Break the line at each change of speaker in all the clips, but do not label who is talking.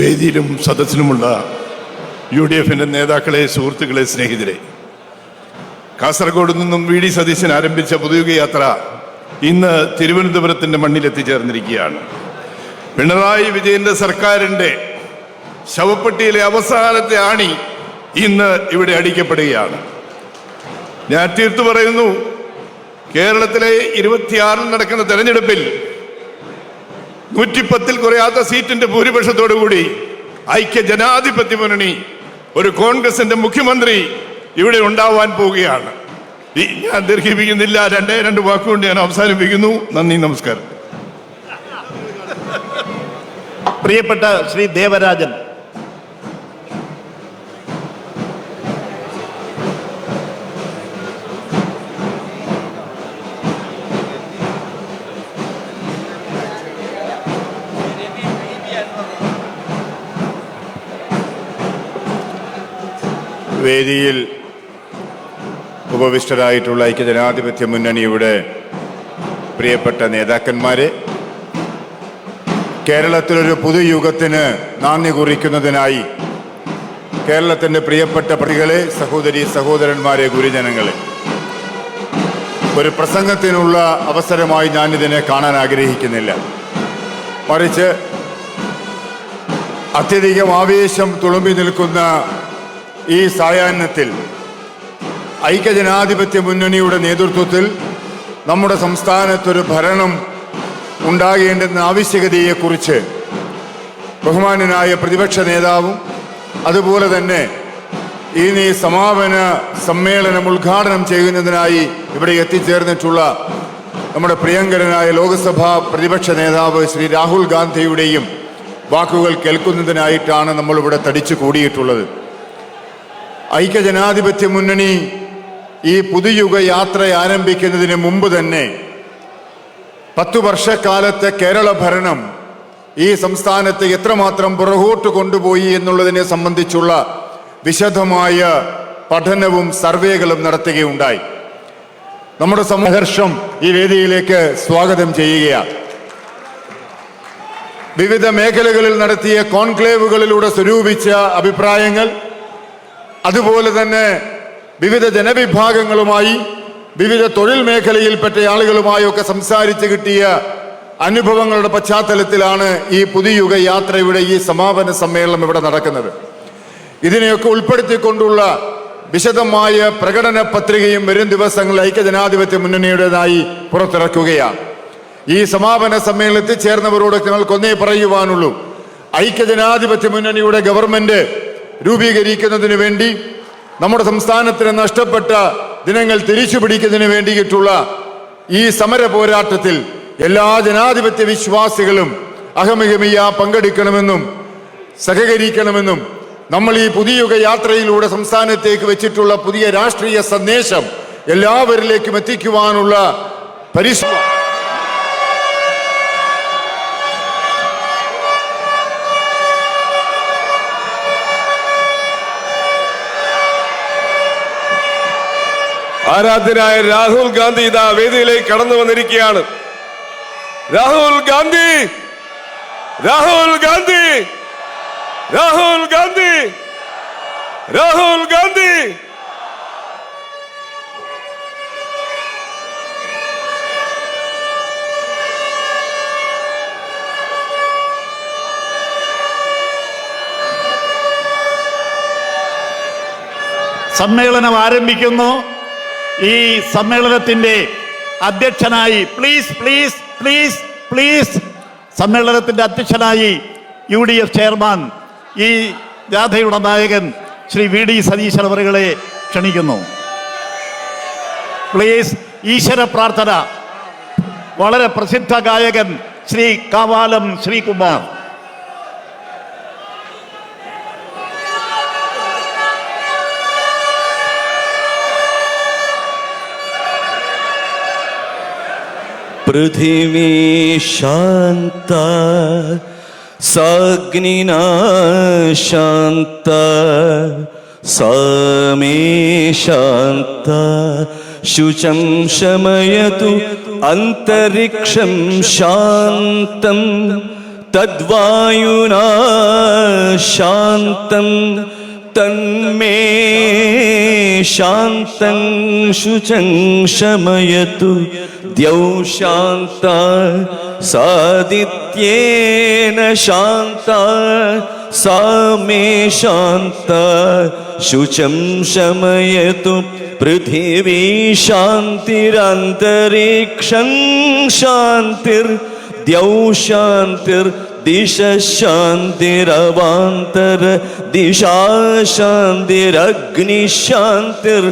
വേദിയിലും സദസ്സിലുമുള്ള UDF-ന്റെ നേതാക്കളെ, സുഹൃത്തുക്കളെ, സ്നേഹിതരെ, കാസർഗോഡ് നിന്നും VD സതീശൻ ആരംഭിച്ച പൊതുയുഗ യാത്ര ഇന്ന് തിരുവനന്തപുരത്തിൻ്റെ മണ്ണിലെത്തിച്ചേർന്നിരിക്കുകയാണ്. പിണറായി വിജയന്റെ സർക്കാരിൻ്റെ ശവപ്പെട്ടിയിലെ അവസാനത്തെ ആണി ഇന്ന് ഇവിടെ അടിക്കപ്പെടുകയാണ്. ഞാൻ തീർത്തു പറയുന്നു, കേരളത്തിലെ 26-ൽ നടക്കുന്ന തെരഞ്ഞെടുപ്പിൽ 110-ൽ കുറയാത്ത സീറ്റിന്റെ ഭൂരിപക്ഷത്തോടുകൂടി ഐക്യ ജനാധിപത്യ മുന്നണി ഒരു കോൺഗ്രസിന്റെ മുഖ്യമന്ത്രി ഇവിടെ ഉണ്ടാവാൻ പോവുകയാണ്. ഞാൻ ദീർഘിപ്പിക്കുന്നില്ല, രണ്ട് വാക്കുകൊണ്ട് ഞാൻ അവസാനിപ്പിക്കുന്നു. നന്ദി, നമസ്കാരം.
പ്രിയപ്പെട്ട ശ്രീ ദേവരാജൻ,
വേദിയിൽ ഉപവിഷ്ടരായിട്ടുള്ള ഐക്യജനാധിപത്യ മുന്നണിയുടെ പ്രിയപ്പെട്ട നേതാക്കന്മാരെ, കേരളത്തിലൊരു പുതുയുഗത്തിന് നാന്ദി കുറിക്കുന്നതിനായി കേരളത്തിൻ്റെ പ്രിയപ്പെട്ട പ്രതികളെ, സഹോദരി സഹോദരന്മാരെ, ഗുരുജനങ്ങളെ, ഒരു പ്രസംഗത്തിനുള്ള അവസരമായി ഞാനിതിനെ കാണാൻ ആഗ്രഹിക്കുന്നില്ല. മറിച്ച് അത്യധികം ആവേശം തുളുമ്പി നിൽക്കുന്ന ഈ സായാഹ്നത്തിൽ ഐക്യജനാധിപത്യ മുന്നണിയുടെ നേതൃത്വത്തിൽ നമ്മുടെ സംസ്ഥാനത്തൊരു ഭരണം ഉണ്ടാകേണ്ടുന്ന ആവശ്യകതയെക്കുറിച്ച് ബഹുമാന്യനായ പ്രതിപക്ഷ നേതാവും അതുപോലെ തന്നെ ഈ സമാപന സമ്മേളനം ഉദ്ഘാടനം ചെയ്യുന്നതിനായി ഇവിടെ എത്തിച്ചേർന്നിട്ടുള്ള നമ്മുടെ പ്രിയങ്കരനായ ലോക്സഭാ പ്രതിപക്ഷ നേതാവ് ശ്രീ രാഹുൽ ഗാന്ധിയുടെയും വാക്കുകൾ കേൾക്കുന്നതിനായിട്ടാണ് നമ്മളിവിടെ തടിച്ചു കൂടിയിട്ടുള്ളത്. ഐക്യജനാധിപത്യ മുന്നണി ഈ പുതുയുഗ യാത്ര ആരംഭിക്കുന്നതിന് മുമ്പ് തന്നെ 10 വർഷക്കാലത്തെ കേരള ഭരണം ഈ സംസ്ഥാനത്തെ എത്രമാത്രം പുറകോട്ട് കൊണ്ടുപോയി എന്നുള്ളതിനെ സംബന്ധിച്ചുള്ള വിശദമായ പഠനവും സർവേകളും നടത്തുകയുണ്ടായി. നമ്മുടെ സംഘർഷം ഈ വേദിയിലേക്ക് സ്വാഗതം ചെയ്യുകയാണ്. വിവിധ മേഖലകളിൽ നടത്തിയ കോൺക്ലേവുകളിലൂടെ സ്വരൂപിച്ച അഭിപ്രായങ്ങൾ, അതുപോലെ തന്നെ വിവിധ ജനവിഭാഗങ്ങളുമായി, വിവിധ തൊഴിൽ മേഖലയിൽപ്പെട്ട ആളുകളുമായൊക്കെ സംസാരിച്ച് കിട്ടിയ അനുഭവങ്ങളുടെ പശ്ചാത്തലത്തിലാണ് ഈ പുതുയുഗ യാത്രയുടെ ഈ സമാപന സമ്മേളനം ഇവിടെ നടക്കുന്നത്. ഇതിനെയൊക്കെ ഉൾപ്പെടുത്തിക്കൊണ്ടുള്ള വിശദമായ പ്രകടന പത്രികയും വരും ദിവസങ്ങളിൽ ഐക്യജനാധിപത്യ മുന്നണിയുടേതായി പുറത്തിറക്കുകയാണ്. ഈ സമാപന സമ്മേളനത്തിൽ ചേർന്നവരോട് ഞങ്ങൾക്കൊന്നേ പറയുവാനുള്ളൂ, ഐക്യജനാധിപത്യ മുന്നണിയുടെ ഗവൺമെന്റ് രൂപീകരിക്കുന്നതിന് വേണ്ടി, നമ്മുടെ സംസ്ഥാനത്തിന് നഷ്ടപ്പെട്ട ദിനങ്ങൾ തിരിച്ചു പിടിക്കുന്നതിന് വേണ്ടിയിട്ടുള്ള ഈ സമര പോരാട്ടത്തിൽ എല്ലാ ജനാധിപത്യ വിശ്വാസികളും അഹമികമിയ പങ്കെടുക്കണമെന്നും സഹകരിക്കണമെന്നും നമ്മൾ ഈ പുതിയുഗ യാത്രയിലൂടെ സംസ്ഥാനത്തേക്ക് വെച്ചിട്ടുള്ള പുതിയ രാഷ്ട്രീയ സന്ദേശം എല്ലാവരിലേക്കും എത്തിക്കുവാനുള്ള പരിശ്രമം
ആരാധ്യനായ രാഹുൽ ഗാന്ധി ഇതാ വേദിയിലേക്ക് കടന്നു വന്നിരിക്കുകയാണ്. രാഹുൽ ഗാന്ധി, രാഹുൽ ഗാന്ധി, രാഹുൽ ഗാന്ധി, രാഹുൽ ഗാന്ധി.
സമ്മേളനം ആരംഭിക്കുന്നു. ഈ സമ്മേളനത്തിന്റെ അധ്യക്ഷനായി സമ്മേളനത്തിന്റെ അധ്യക്ഷനായി UDF ചെയർമാൻ, ഈ ജാഥയുടെ നായകൻ ശ്രീ VD സതീശൻ അവരുകളെ ക്ഷണിക്കുന്നു. പ്ലീസ്, ഈശ്വര പ്രാർത്ഥന. വളരെ പ്രസിദ്ധ ഗായകൻ ശ്രീ കാവാലം ശ്രീകുമാർ.
पृथिवी शान्ता साग्निना शान्ता सामे शान्ता शुचं शमयतु अन्तरिक्षं शान्तं തദ്വായുനാ ശാന്തം തന്മേ ശാന്തം ശുചം ശമയതു ദ്യൗ ശാന്ത സാദിത്യേന ശാന്ത സാ മേ ശാന്ത ശുചം ശമയതു പൃഥിവീ ശാന്തിരന്തരീക്ഷം ശാന്തിർ ദ്യൗ ശാന്തിർ ദിശ ശാന്തിരവാന്തര ദിശാ ശാന്തിരഗ്നി ശാന്തിർ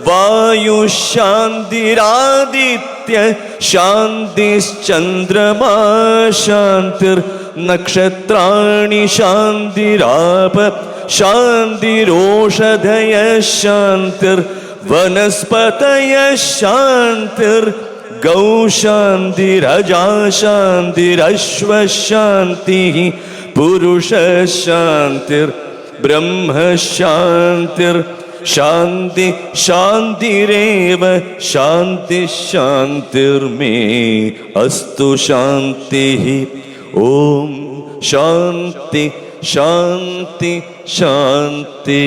വായു ശാന്തിരാദിത്യ ശാന്തിശ്ചന്ദ്രമാ ശാന്തിർ നക്ഷത്രാണി ശാന്തിരാപ ശാന്തിരോഷധയ ശാന്തിർ വനസ്പതയ ശാന്തിർ ഗൗ ശാന്തിരജാ ശാന്തിരശ്വ ശാന്തി പുരുഷ ശാന്തിർ ബ്രഹ്മ ശാന്തിർ ശാന്തി ശാന്തിരേവ ശാന്തി ശാന്തിർമേ അസ്തു ശാന്തി. ഓം ശാന്തി ശാന്തി ശാന്തി.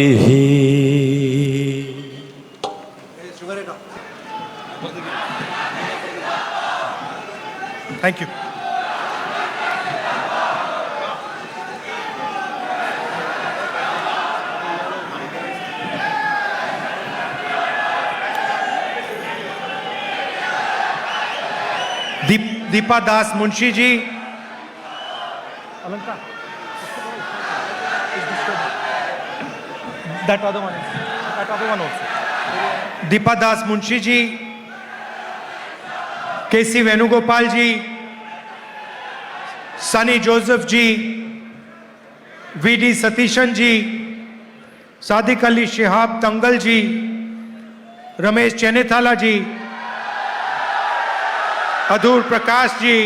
Thank you. Deepa Das Munshi ji. Alanka. That other one also. Deepa Das Munshi ji. KC Venugopal ji, Sunny Joseph ji, VD Satishan ji, Sadiq Ali Shihab Tangal ji, Ramesh Chenethala ji, Adhur Prakash ji,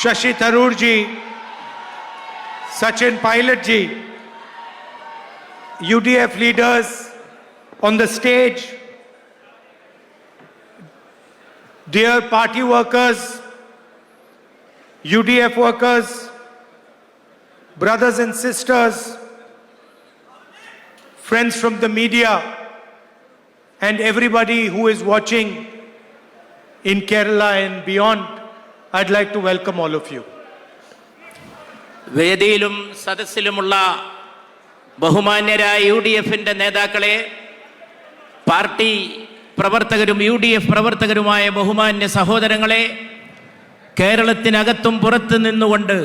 Shashi Tharoor ji, Sachin Pilot ji, UDF leaders on the stage, dear party workers, UDF workers, brothers and sisters, friends from the media, and everybody who is watching in Kerala and beyond, I'd like to welcome all of you.
വേദിയിലും സദസ്സിലുമുള്ള ബഹുമാന്യരായ UDF-ന്റെ നേതാക്കളെ, party പ്രവർത്തകരും UDF പ്രവർത്തകരുമായ ബഹുമാന്യ സഹോദരങ്ങളെ, കേരളത്തിനകത്തും പുറത്തു നിന്നുകൊണ്ട്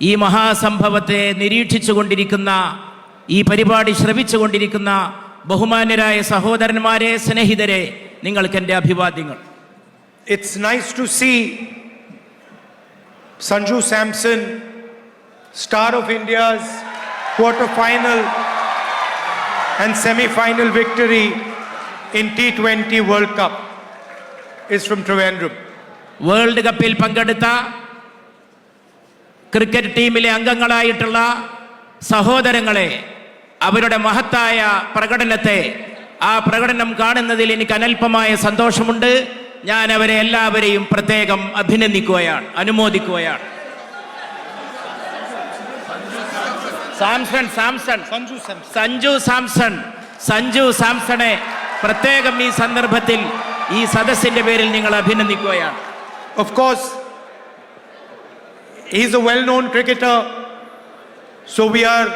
ഈ മഹാസംഭവത്തെ നിരീക്ഷിച്ചു കൊണ്ടിരിക്കുന്ന, ഈ പരിപാടി ശ്രവിച്ചുകൊണ്ടിരിക്കുന്ന ബഹുമാന്യരായ സഹോദരന്മാരെ, സ്നേഹിതരെ, നിങ്ങൾക്ക് എൻ്റെ അഭിവാദ്യങ്ങൾ.
It's nice to see Sanju Samson, star of India's quarter-final and semi-final victory in T20 World Cup, is from Trivandrum.
World കപ്പിൽ പങ്കെടുത്ത ക്രിക്കറ്റ് ടീമിലെ അംഗങ്ങളായിട്ടുള്ള സഹോദരങ്ങളെ, അവരുടെ മഹത്തായ പ്രകടനത്തെ, ആ പ്രകടനം കാണുന്നതിൽ എനിക്ക് അനൽപമായ സന്തോഷമുണ്ട്. ഞാൻ അവരെ എല്ലാവരെയും പ്രത്യേകം അഭിനന്ദിക്കുകയാണ്, അനുമോദിക്കുകയാണ്. സഞ്ജു സാംസണെ പ്രത്യേകം ഈ സന്ദർഭത്തിൽ ഈ സദസ്സിന്റെ പേരിൽ നിങ്ങൾ അഭിനന്ദിക്കുകയാണ്.
Of course, he is a well-known cricketer, so we are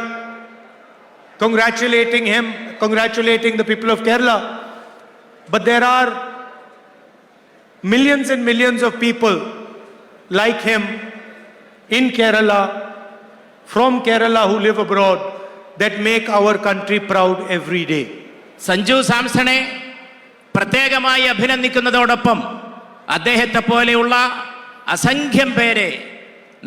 congratulating him, congratulating the people of Kerala. But there are millions and millions of people like him in Kerala, from Kerala, who live abroad, that make our country proud every day.
Sanju സാംസണെ പ്രത്യേകമായി അഭിനന്ദിക്കുന്നതോടൊപ്പം അദ്ദേഹത്തെ പോലെയുള്ള അസംഖ്യം പേരെ,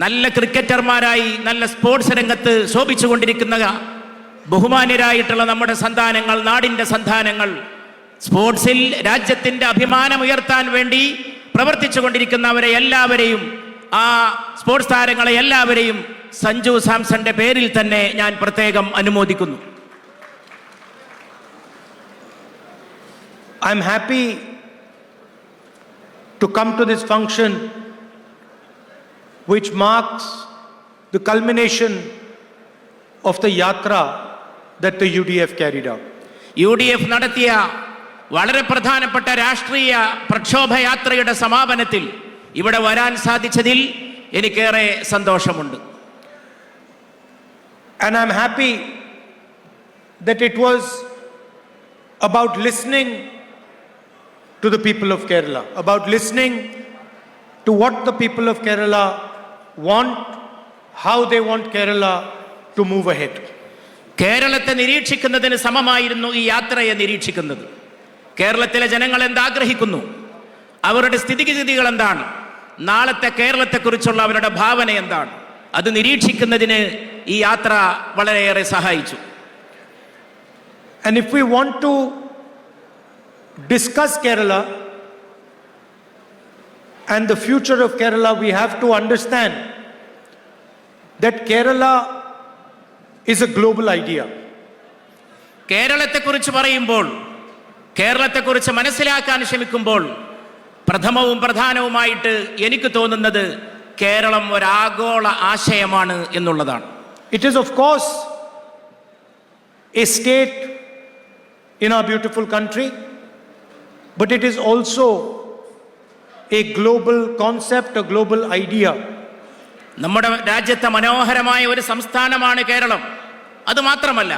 നല്ല ക്രിക്കറ്റർമാരായി നല്ല sports രംഗത്ത് ശോഭിച്ചുകൊണ്ടിരിക്കുന്ന ബഹുമാന്യരായിട്ടുള്ള നമ്മുടെ സന്താനങ്ങൾ, നാടിൻ്റെ സന്താനങ്ങൾ, സ്പോർട്സിൽ രാജ്യത്തിൻ്റെ അഭിമാനമുയർത്താൻ വേണ്ടി പ്രവർത്തിച്ചു കൊണ്ടിരിക്കുന്നവരെ എല്ലാവരെയും, ആ സ്പോർട്സ് താരങ്ങളെ എല്ലാവരെയും സഞ്ജു സാംസന്റെ പേരിൽ തന്നെ ഞാൻ പ്രത്യേകം അനുമോദിക്കുന്നു.
I'm happy to come to this function which marks the culmination of the yatra that the UDF carried out.
UDF നടത്തിയ വളരെ പ്രധാനപ്പെട്ട രാഷ്ട്രീയ പ്രക്ഷോഭയാത്രയുടെ സമാപനത്തിൽ ഇവിടെ വരാൻ സാധിച്ചതിൽ എനിക്കേറെ സന്തോഷമുണ്ട്.
And I'm happy that it was about listening to the people of Kerala, about listening to what the people of Kerala want, how they want Kerala to move ahead.
കേരളത്തെ നിരീക്ഷിക്കുന്നതിന് സമമായിരുന്നു ഈ യാത്രയെ നിരീക്ഷിക്കുന്നത്. കേരളത്തിലെ ജനങ്ങൾ എന്താഗ്രഹിക്കുന്നു, അവരുടെ സ്ഥിതിഗതികൾ എന്താണ്, നാളത്തെ കേരളത്തെക്കുറിച്ചുള്ള അവരുടെ ഭാവന എന്താണ്, അത് നിരീക്ഷിക്കുന്നതിന് ഈ യാത്ര വളരെയേറെ സഹായിച്ചു.
And if we want to discuss Kerala and the future of Kerala, we have to understand that Kerala is a global idea.
കേരളത്തെക്കുറിച്ച് പറയുമ്പോൾ, കേരളത്തെക്കുറിച്ച് മനസ്സിലാക്കാൻ ശ്രമിക്കുമ്പോൾ പ്രഥമവും പ്രധാനവുമായിട്ട് എനിക്ക് തോന്നുന്നത് കേരളം ഒരാഗോള ആശയമാണ് എന്നുള്ളതാണ്.
It is, of course, a state in our beautiful country, but it is also a global concept, a global idea.
നമ്മുടെ രാജ്യത്തെ മനോഹരമായ ഒരു സംസ്ഥാനമാണ് കേരളം. അതുമാത്രമല്ല,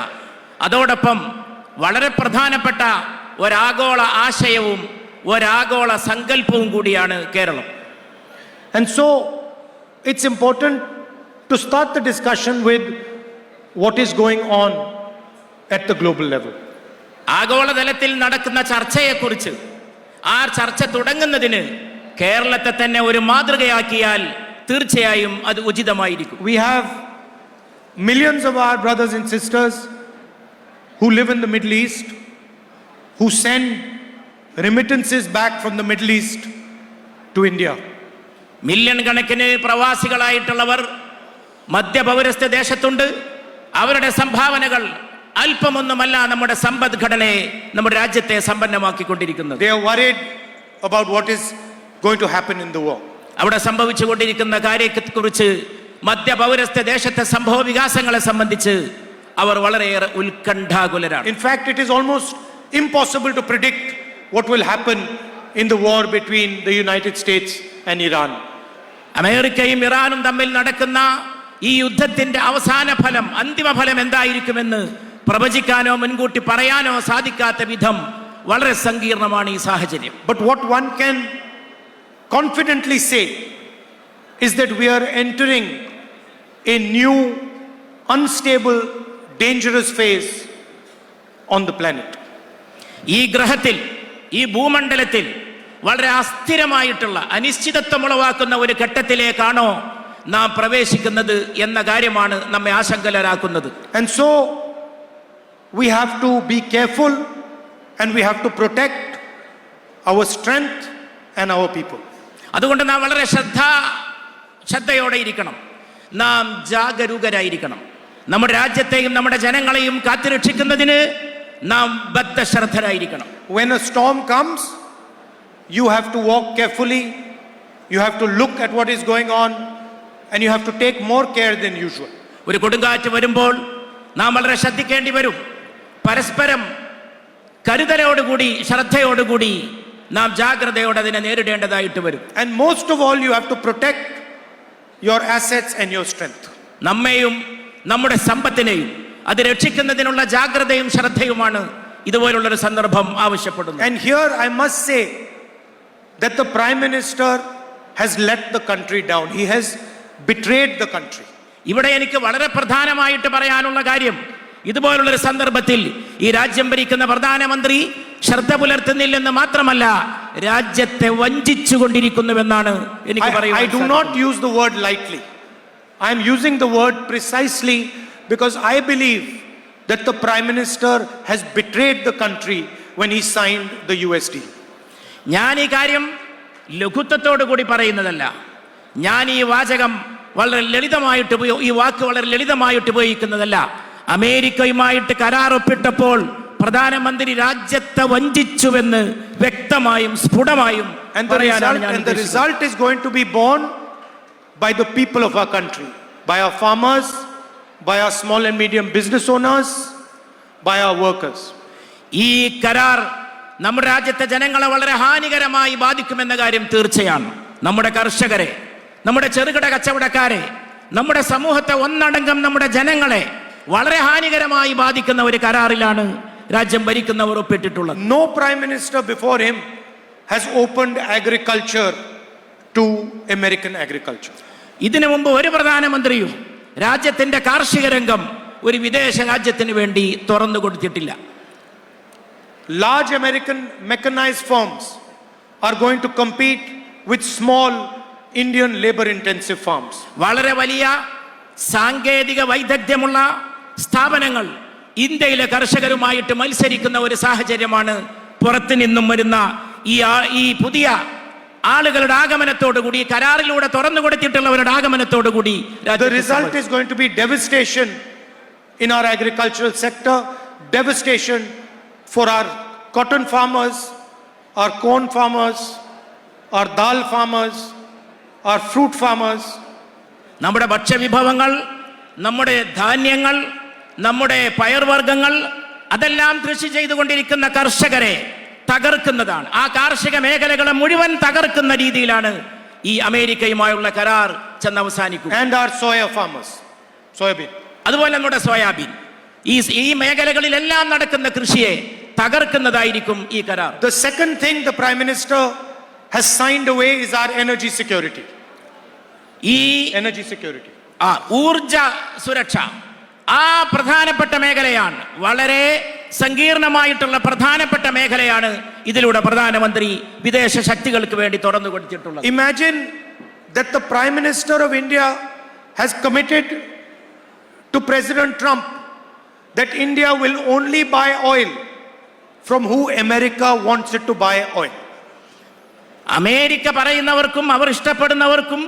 അതോടൊപ്പം വളരെ പ്രധാനപ്പെട്ട ഒരാഗോള ആശയവും ഒരാഗോള സങ്കല്പവും കൂടിയാണ് Keralam.
And so it's important to start the discussion with what is going on at the global level.
ആഗോളതലത്തിൽ നടക്കുന്ന ചർച്ചയെക്കുറിച്ച്, ആ ചർച്ച തുടങ്ങുന്നതിന് കേരളത്തെ തന്നെ ഒരു മാതൃകയാക്കിയാൽ തീർച്ചയായും അത് ഉചിതമായിരിക്കും.
We have millions of our brothers and sisters who live in the Middle East, who send remittances back from the Middle East to India.
Million കണക്കിന് പ്രവാസികളായിട്ടുള്ളവർ മധ്യപൗരസ്ത്യ ദേശത്തുണ്ട്. അവരുടെ സംഭാവനകൾ അല്പമൊന്നുമല്ല നമ്മുടെ സമ്പദ്ഘടനയെ, നമ്മുടെ രാജ്യത്തെ സമ്പന്നമാക്കിക്കൊണ്ടിരിക്കുന്നത്.
They are worried about what is going to happen in the war.
അവിടെ സംഭവിച്ചുകൊണ്ടിരിക്കുന്ന കാര്യത്തെക്കുറിച്ച്, മധ്യപൗരസ്ത്യ ദേശത്തെ സംഭവ വികാസങ്ങളെ സംബന്ധിച്ച് അവർ വളരെയേറെ ഉത്കണ്ഠാകുലരാണ്.
In fact, it is almost impossible to predict what will happen in the war between the United States and Iran.
അമേരിക്കയും ഇറാനും തമ്മിൽ നടക്കുന്ന ഈ യുദ്ധത്തിന്റെ അവസാന ഫലം, അന്തിമ ഫലം എന്തായിരിക്കുമെന്ന് പ്രവചിക്കാനോ മുൻകൂട്ടി പറയാനോ സാധിക്കാത്ത വിധം വളരെ സങ്കീർണമാണ് ഈ സാഹചര്യം.
But what one can confidently say is that we are entering a new, unstable, dangerous phase on the planet.
ഈ ഗ്രഹത്തിൽ, ഈ ഭൂമണ്ഡലത്തിൽ വളരെ അസ്ഥിരമായിട്ടുള്ള, അനിശ്ചിതത്വം ഉളവാക്കുന്ന ഒരു ഘട്ടത്തിലേക്കാണോ നാം പ്രവേശിക്കുന്നത് എന്ന കാര്യമാണ് നമ്മെ ആശങ്കരാക്കുന്നത്.
And so we have to be careful and we have to protect our strength and our people.
അതുകൊണ്ട് നാം വളരെ ശ്രദ്ധയോടെ ഇരിക്കണം, നാം ജാഗരൂകരായിരിക്കണം. നമ്മുടെ രാജ്യത്തെയും നമ്മുടെ ജനങ്ങളെയും കാത്തുരക്ഷിക്കുന്നതിന് നാം ബദ്ധശ്രദ്ധരായിരിക്കണം.
When a storm comes, you have to walk carefully, you have to look at what is going on, and you have to take more care than usual.
ഒരു കൊടുങ്കാറ്റ് വരുമ്പോൾ നാം വളരെ ശ്രദ്ധിക്കേണ്ടി വരും. പരസ്പരം കരുതലോടുകൂടി, ശ്രദ്ധയോടുകൂടി നാം ജാഗ്രതയോടെ അതിനെ നേരിടേണ്ടതായിട്ട് വരും.
And most of all, you have to protect your assets and your strength.
നമ്മെയും നമ്മുടെ സമ്പത്തിനെയും അത് രക്ഷിക്കുന്നതിനുള്ള ജാഗ്രതയും ശ്രദ്ധയുമാണ് ഇതുപോലുള്ളൊരു സന്ദർഭം ആവശ്യപ്പെടുന്നത്.
And here I must say that the Prime Minister has let the country down. He has betrayed the country.
ഇവിടെ എനിക്ക് വളരെ പ്രധാനമായിട്ട് പറയാനുള്ള കാര്യം, ഇതുപോലുള്ളൊരു സന്ദർഭത്തിൽ ഈ രാജ്യം ഭരിക്കുന്ന പ്രധാനമന്ത്രി ശ്രദ്ധ പുലർത്തുന്നില്ലെന്ന് മാത്രമല്ല, രാജ്യത്തെ വഞ്ചിച്ചുകൊണ്ടിരിക്കുന്നുവെന്നാണ് എനിക്ക് പറയാൻ.
I do not use the word lightly. I am using the word precisely because I believe that the Prime Minister has betrayed the country when he signed the US deal.
ഞാൻ ഈ കാര്യം ലഘുത്വത്തോടു കൂടി പറയുന്നതല്ല. ഞാൻ ഈ വാചകം വളരെ ലളിതമായിട്ട്, ഈ വാക്ക് വളരെ ലളിതമായിട്ട് ഉപയോഗിക്കുന്നതല്ല. അമേരിക്കയുമായിട്ട് കരാർ ഒപ്പിട്ടപ്പോൾ പ്രധാനമന്ത്രി രാജ്യത്തെ വഞ്ചിച്ചുവെന്ന് വ്യക്തമായും സ്ഫുടമായും
And the result is going to be borne by the people of our country, by our farmers, by our small and medium business owners, by our workers.
ഈ കരാർ നമ്മുടെ രാജ്യത്തെ ജനങ്ങളെ വളരെ ഹാനികരമായി ബാധിക്കുമെന്ന കാര്യം തീർച്ചയാണ്. നമ്മുടെ കർഷകരെ, നമ്മുടെ ചെറുകിട കച്ചവടക്കാരെ, നമ്മുടെ സമൂഹത്തെ ഒന്നടങ്കം നമ്മുടെ ജനങ്ങളെ വളരെ ഹാനികരമായി ബാധിക്കുന്ന ഒരു കരാറിലാണ് രാജ്യം ഭരിക്കുന്നവർ ഒപ്പിട്ടിട്ടുള്ളത്.
No prime minister before him has opened agriculture to American agriculture.
ഇതിനു മുമ്പ് ഒരു പ്രധാനമന്ത്രിയും രാജ്യത്തിന്റെ കാർഷിക രംഗം ഒരു വിദേശ രാജ്യത്തിന് വേണ്ടി തുറന്നു കൊടുത്തിട്ടില്ല.
Large American mechanized farms are going to compete with small Indian labor intensive farms.
വളരെ വലിയ സാങ്കേതിക വൈദഗ്ധ്യമുള്ള സ്ഥാപനങ്ങൾ ഇന്ത്യയിലെ കർഷകരുമായിട്ട് മത്സരിക്കുന്ന ഒരു സാഹചര്യമാണ് പുറത്തു നിന്നും വരുന്ന ഈ പുതിയ ആളുകളുടെ ആഗമനത്തോടുകൂടി, കരാറിലൂടെ തുറന്നു കൊടുത്തിട്ടുള്ളവരുടെ ആഗമനത്തോടുകൂടി.
The result is going to be devastation in our agricultural sector, devastation for our cotton farmers, our corn farmers, our dal farmers, our fruit farmers.
നമ്മുടെ ഭക്ഷ്യവിഭവങ്ങൾ, നമ്മുടെ ധാന്യങ്ങൾ, നമ്മുടെ പയർവർഗ്ഗങ്ങൾ അതെല്ലാം കൃഷി ചെയ്തുകൊണ്ടിരിക്കുന്ന കർഷകരെ തകർക്കുന്നതാണ്. ആ കാർഷിക മേഖലകളെ മുഴുവൻ തകർക്കുന്ന രീതിയിലാണ് ഈ അമേരിക്കയുമായുള്ള കരാർ ചെന്ന് അവസാനിക്കുക.
And our soya farmers, soybean.
അതുപോലെ നമ്മുടെ സോയാബീൻ, ഈ മേഖലകളിലെല്ലാം നടക്കുന്ന കൃഷിയെ തകർക്കുന്നതായിരിക്കും ഈ കരാർ.
The second thing the Prime Minister has signed away is our energy security. Energy security.
ഊർജ സുരക്ഷ ആ പ്രധാനപ്പെട്ട മേഖലയാണ്, വളരെ സങ്കീർണമായിട്ടുള്ള പ്രധാനപ്പെട്ട മേഖലയാണ് ഇതിലൂടെ പ്രധാനമന്ത്രി വിദേശ ശക്തികൾക്ക് വേണ്ടി തുറന്നു കൊടുത്തിട്ടുള്ളത്.
Imagine that the Prime Minister of India has committed to President Trump that India will only buy oil from who America wants it to buy oil.
America പറയുന്നവർക്കും അവർ ഇഷ്ടപ്പെടുന്നവർക്കും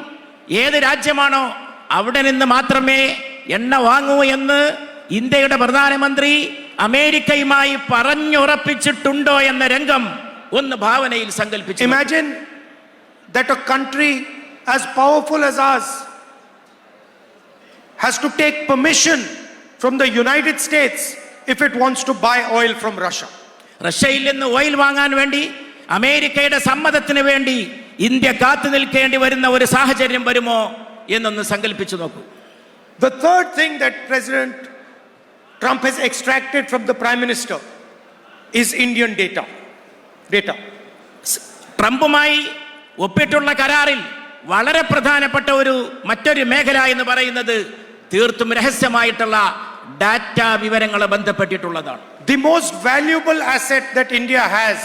ഏത് രാജ്യമാണോ അവിടെ നിന്ന് മാത്രമേ എണ്ണ വാങ്ങൂ എന്ന് ഇന്ത്യയുടെ പ്രധാനമന്ത്രി അമേരിക്കയുമായി പറഞ്ഞുറപ്പിച്ചിട്ടുണ്ടോ എന്ന രംഗം ഒന്ന് ഭാവനയിൽ സങ്കല്പിച്ചു.
Imagine that a country as powerful as ours has to take permission from the United States if it wants to buy oil from Russia.
റഷ്യയിൽ നിന്ന് ഓയിൽ വാങ്ങാൻ വേണ്ടി അമേരിക്കയുടെ സമ്മതത്തിന് വേണ്ടി ഇന്ത്യ കാത്തു നിൽക്കേണ്ടി വരുന്ന ഒരു സാഹചര്യം വരുമോ എന്നൊന്ന് സങ്കല്പിച്ചു നോക്കൂ.
The third thing that President Trump has extracted from the Prime Minister is Indian data.
ട്രംപുമായി ഒപ്പിട്ടുള്ള കരാറിൽ വളരെ പ്രധാനപ്പെട്ട മറ്റൊരു മേഖല എന്ന് പറയുന്നത് തീർത്തും രഹസ്യമായിട്ടുള്ള ഡാറ്റ വിവരങ്ങളെ ബന്ധപ്പെട്ടിട്ടുള്ളതാണ്.
The most valuable asset that India has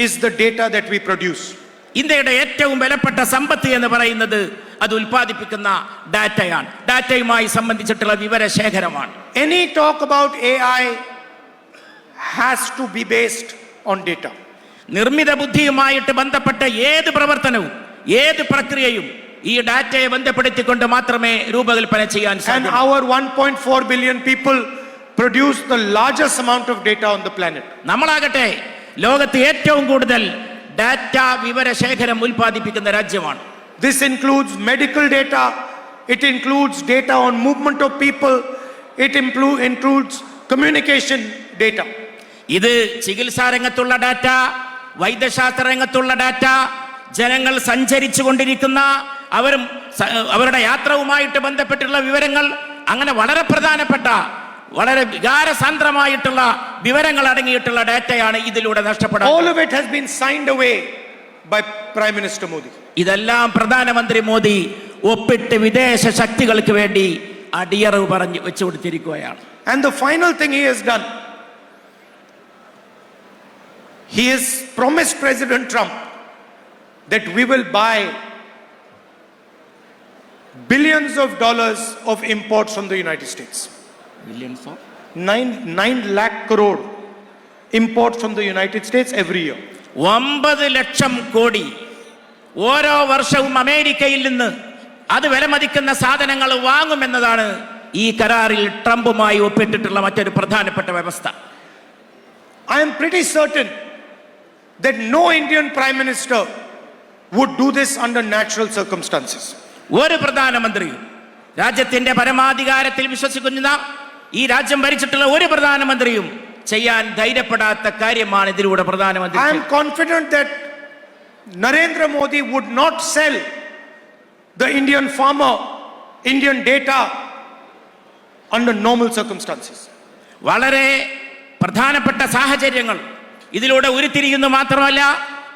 is the data that we produce.
ഇന്ത്യയുടെ ഏറ്റവും വിലപ്പെട്ട സമ്പത്ത് എന്ന് പറയുന്നത് അത് ഉൽപ്പാദിപ്പിക്കുന്ന ഡാറ്റയാണ്, ഡാറ്റയുമായി സംബന്ധിച്ചിട്ടുള്ള വിവരശേഖരമാണ്.
Any talk about AI has to be based on data.
നിർമ്മിത ബുദ്ധിയുമായിട്ട് ബന്ധപ്പെട്ട ഏത് പ്രവർത്തനവും ഏത് പ്രക്രിയയും ഈ ഡാറ്റയെ ബന്ധപ്പെടുത്തിക്കൊണ്ട് മാത്രമേ രൂപകൽപ്പന ചെയ്യാൻ
And
സാധിക്കൂ.
our 1.4 billion people produce the largest amount of data on the planet.
നമ്മളാകട്ടെ ലോകത്ത് ഏറ്റവും കൂടുതൽ ഡാറ്റ വിവരശേഖരം ഉൽപ്പാദിപ്പിക്കുന്ന രാജ്യമാണ്.
This includes medical data, it includes data on movement of people, it includes communication data.
ഇത് ചികിത്സാ രംഗത്തുള്ള ഡാറ്റ, വൈദ്യശാസ്ത്ര രംഗത്തുള്ള ഡാറ്റ, ജനങ്ങൾ സഞ്ചരിച്ചു കൊണ്ടിരിക്കുന്ന അവരുടെ യാത്രവുമായിട്ട് ബന്ധപ്പെട്ടുള്ള വിവരങ്ങൾ, അങ്ങനെ വളരെ പ്രധാനപ്പെട്ട വളരെ വികാരസാന്ദ്രമായിട്ടുള്ള വിവരങ്ങൾ അടങ്ങിയിട്ടുള്ള ഡാറ്റയാണ് ഇതിലൂടെ നഷ്ടപ്പെടുന്നത്.
All of it has been signed away by Prime Minister Modi.
ഇതെല്ലാം പ്രധാനമന്ത്രി മോദി ഒപ്പിട്ട് വിദേശ ശക്തികൾക്ക് വേണ്ടി അടിയറവ് പറഞ്ഞു വെച്ചു കൊടുത്തിരിക്കുകയാണ്.
And the final thing he has done, he has promised President Trump that we will buy billions of dollars of imports from the United States. 9 lakh crore imports from the United States every year.
9 lakh crore ഓരോ വർഷവും അമേരിക്കയിൽ നിന്ന് അത് വിലമതിക്കുന്ന സാധനങ്ങൾ വാങ്ങുമെന്നതാണ് ഈ കരാറിൽ ട്രംപുമായി ഒപ്പിട്ടിട്ടുള്ള മറ്റൊരു പ്രധാനപ്പെട്ട വ്യവസ്ഥ.
I am pretty certain that no Indian Prime Minister would do this under natural circumstances.
ഒരു പ്രധാനമന്ത്രിയും രാജ്യത്തിന്റെ പരമാധികാരത്തിൽ വിശ്വസിക്കുന്ന ഈ രാജ്യം ഭരിച്ചിട്ടുള്ള ഒരു പ്രധാനമന്ത്രിയും ചെയ്യാൻ ധൈര്യപ്പെടാത്ത കാര്യമാണ് ഇതിലൂടെ പ്രധാനമന്ത്രി.
I am confident that Narendra Modi would not sell the Indian farmer Indian data under normal circumstances.
വളരെ പ്രധാനപ്പെട്ട സാഹചര്യങ്ങൾ ഇതിലൂടെ ഉരുത്തിരിയുന്നു മാത്രമല്ല,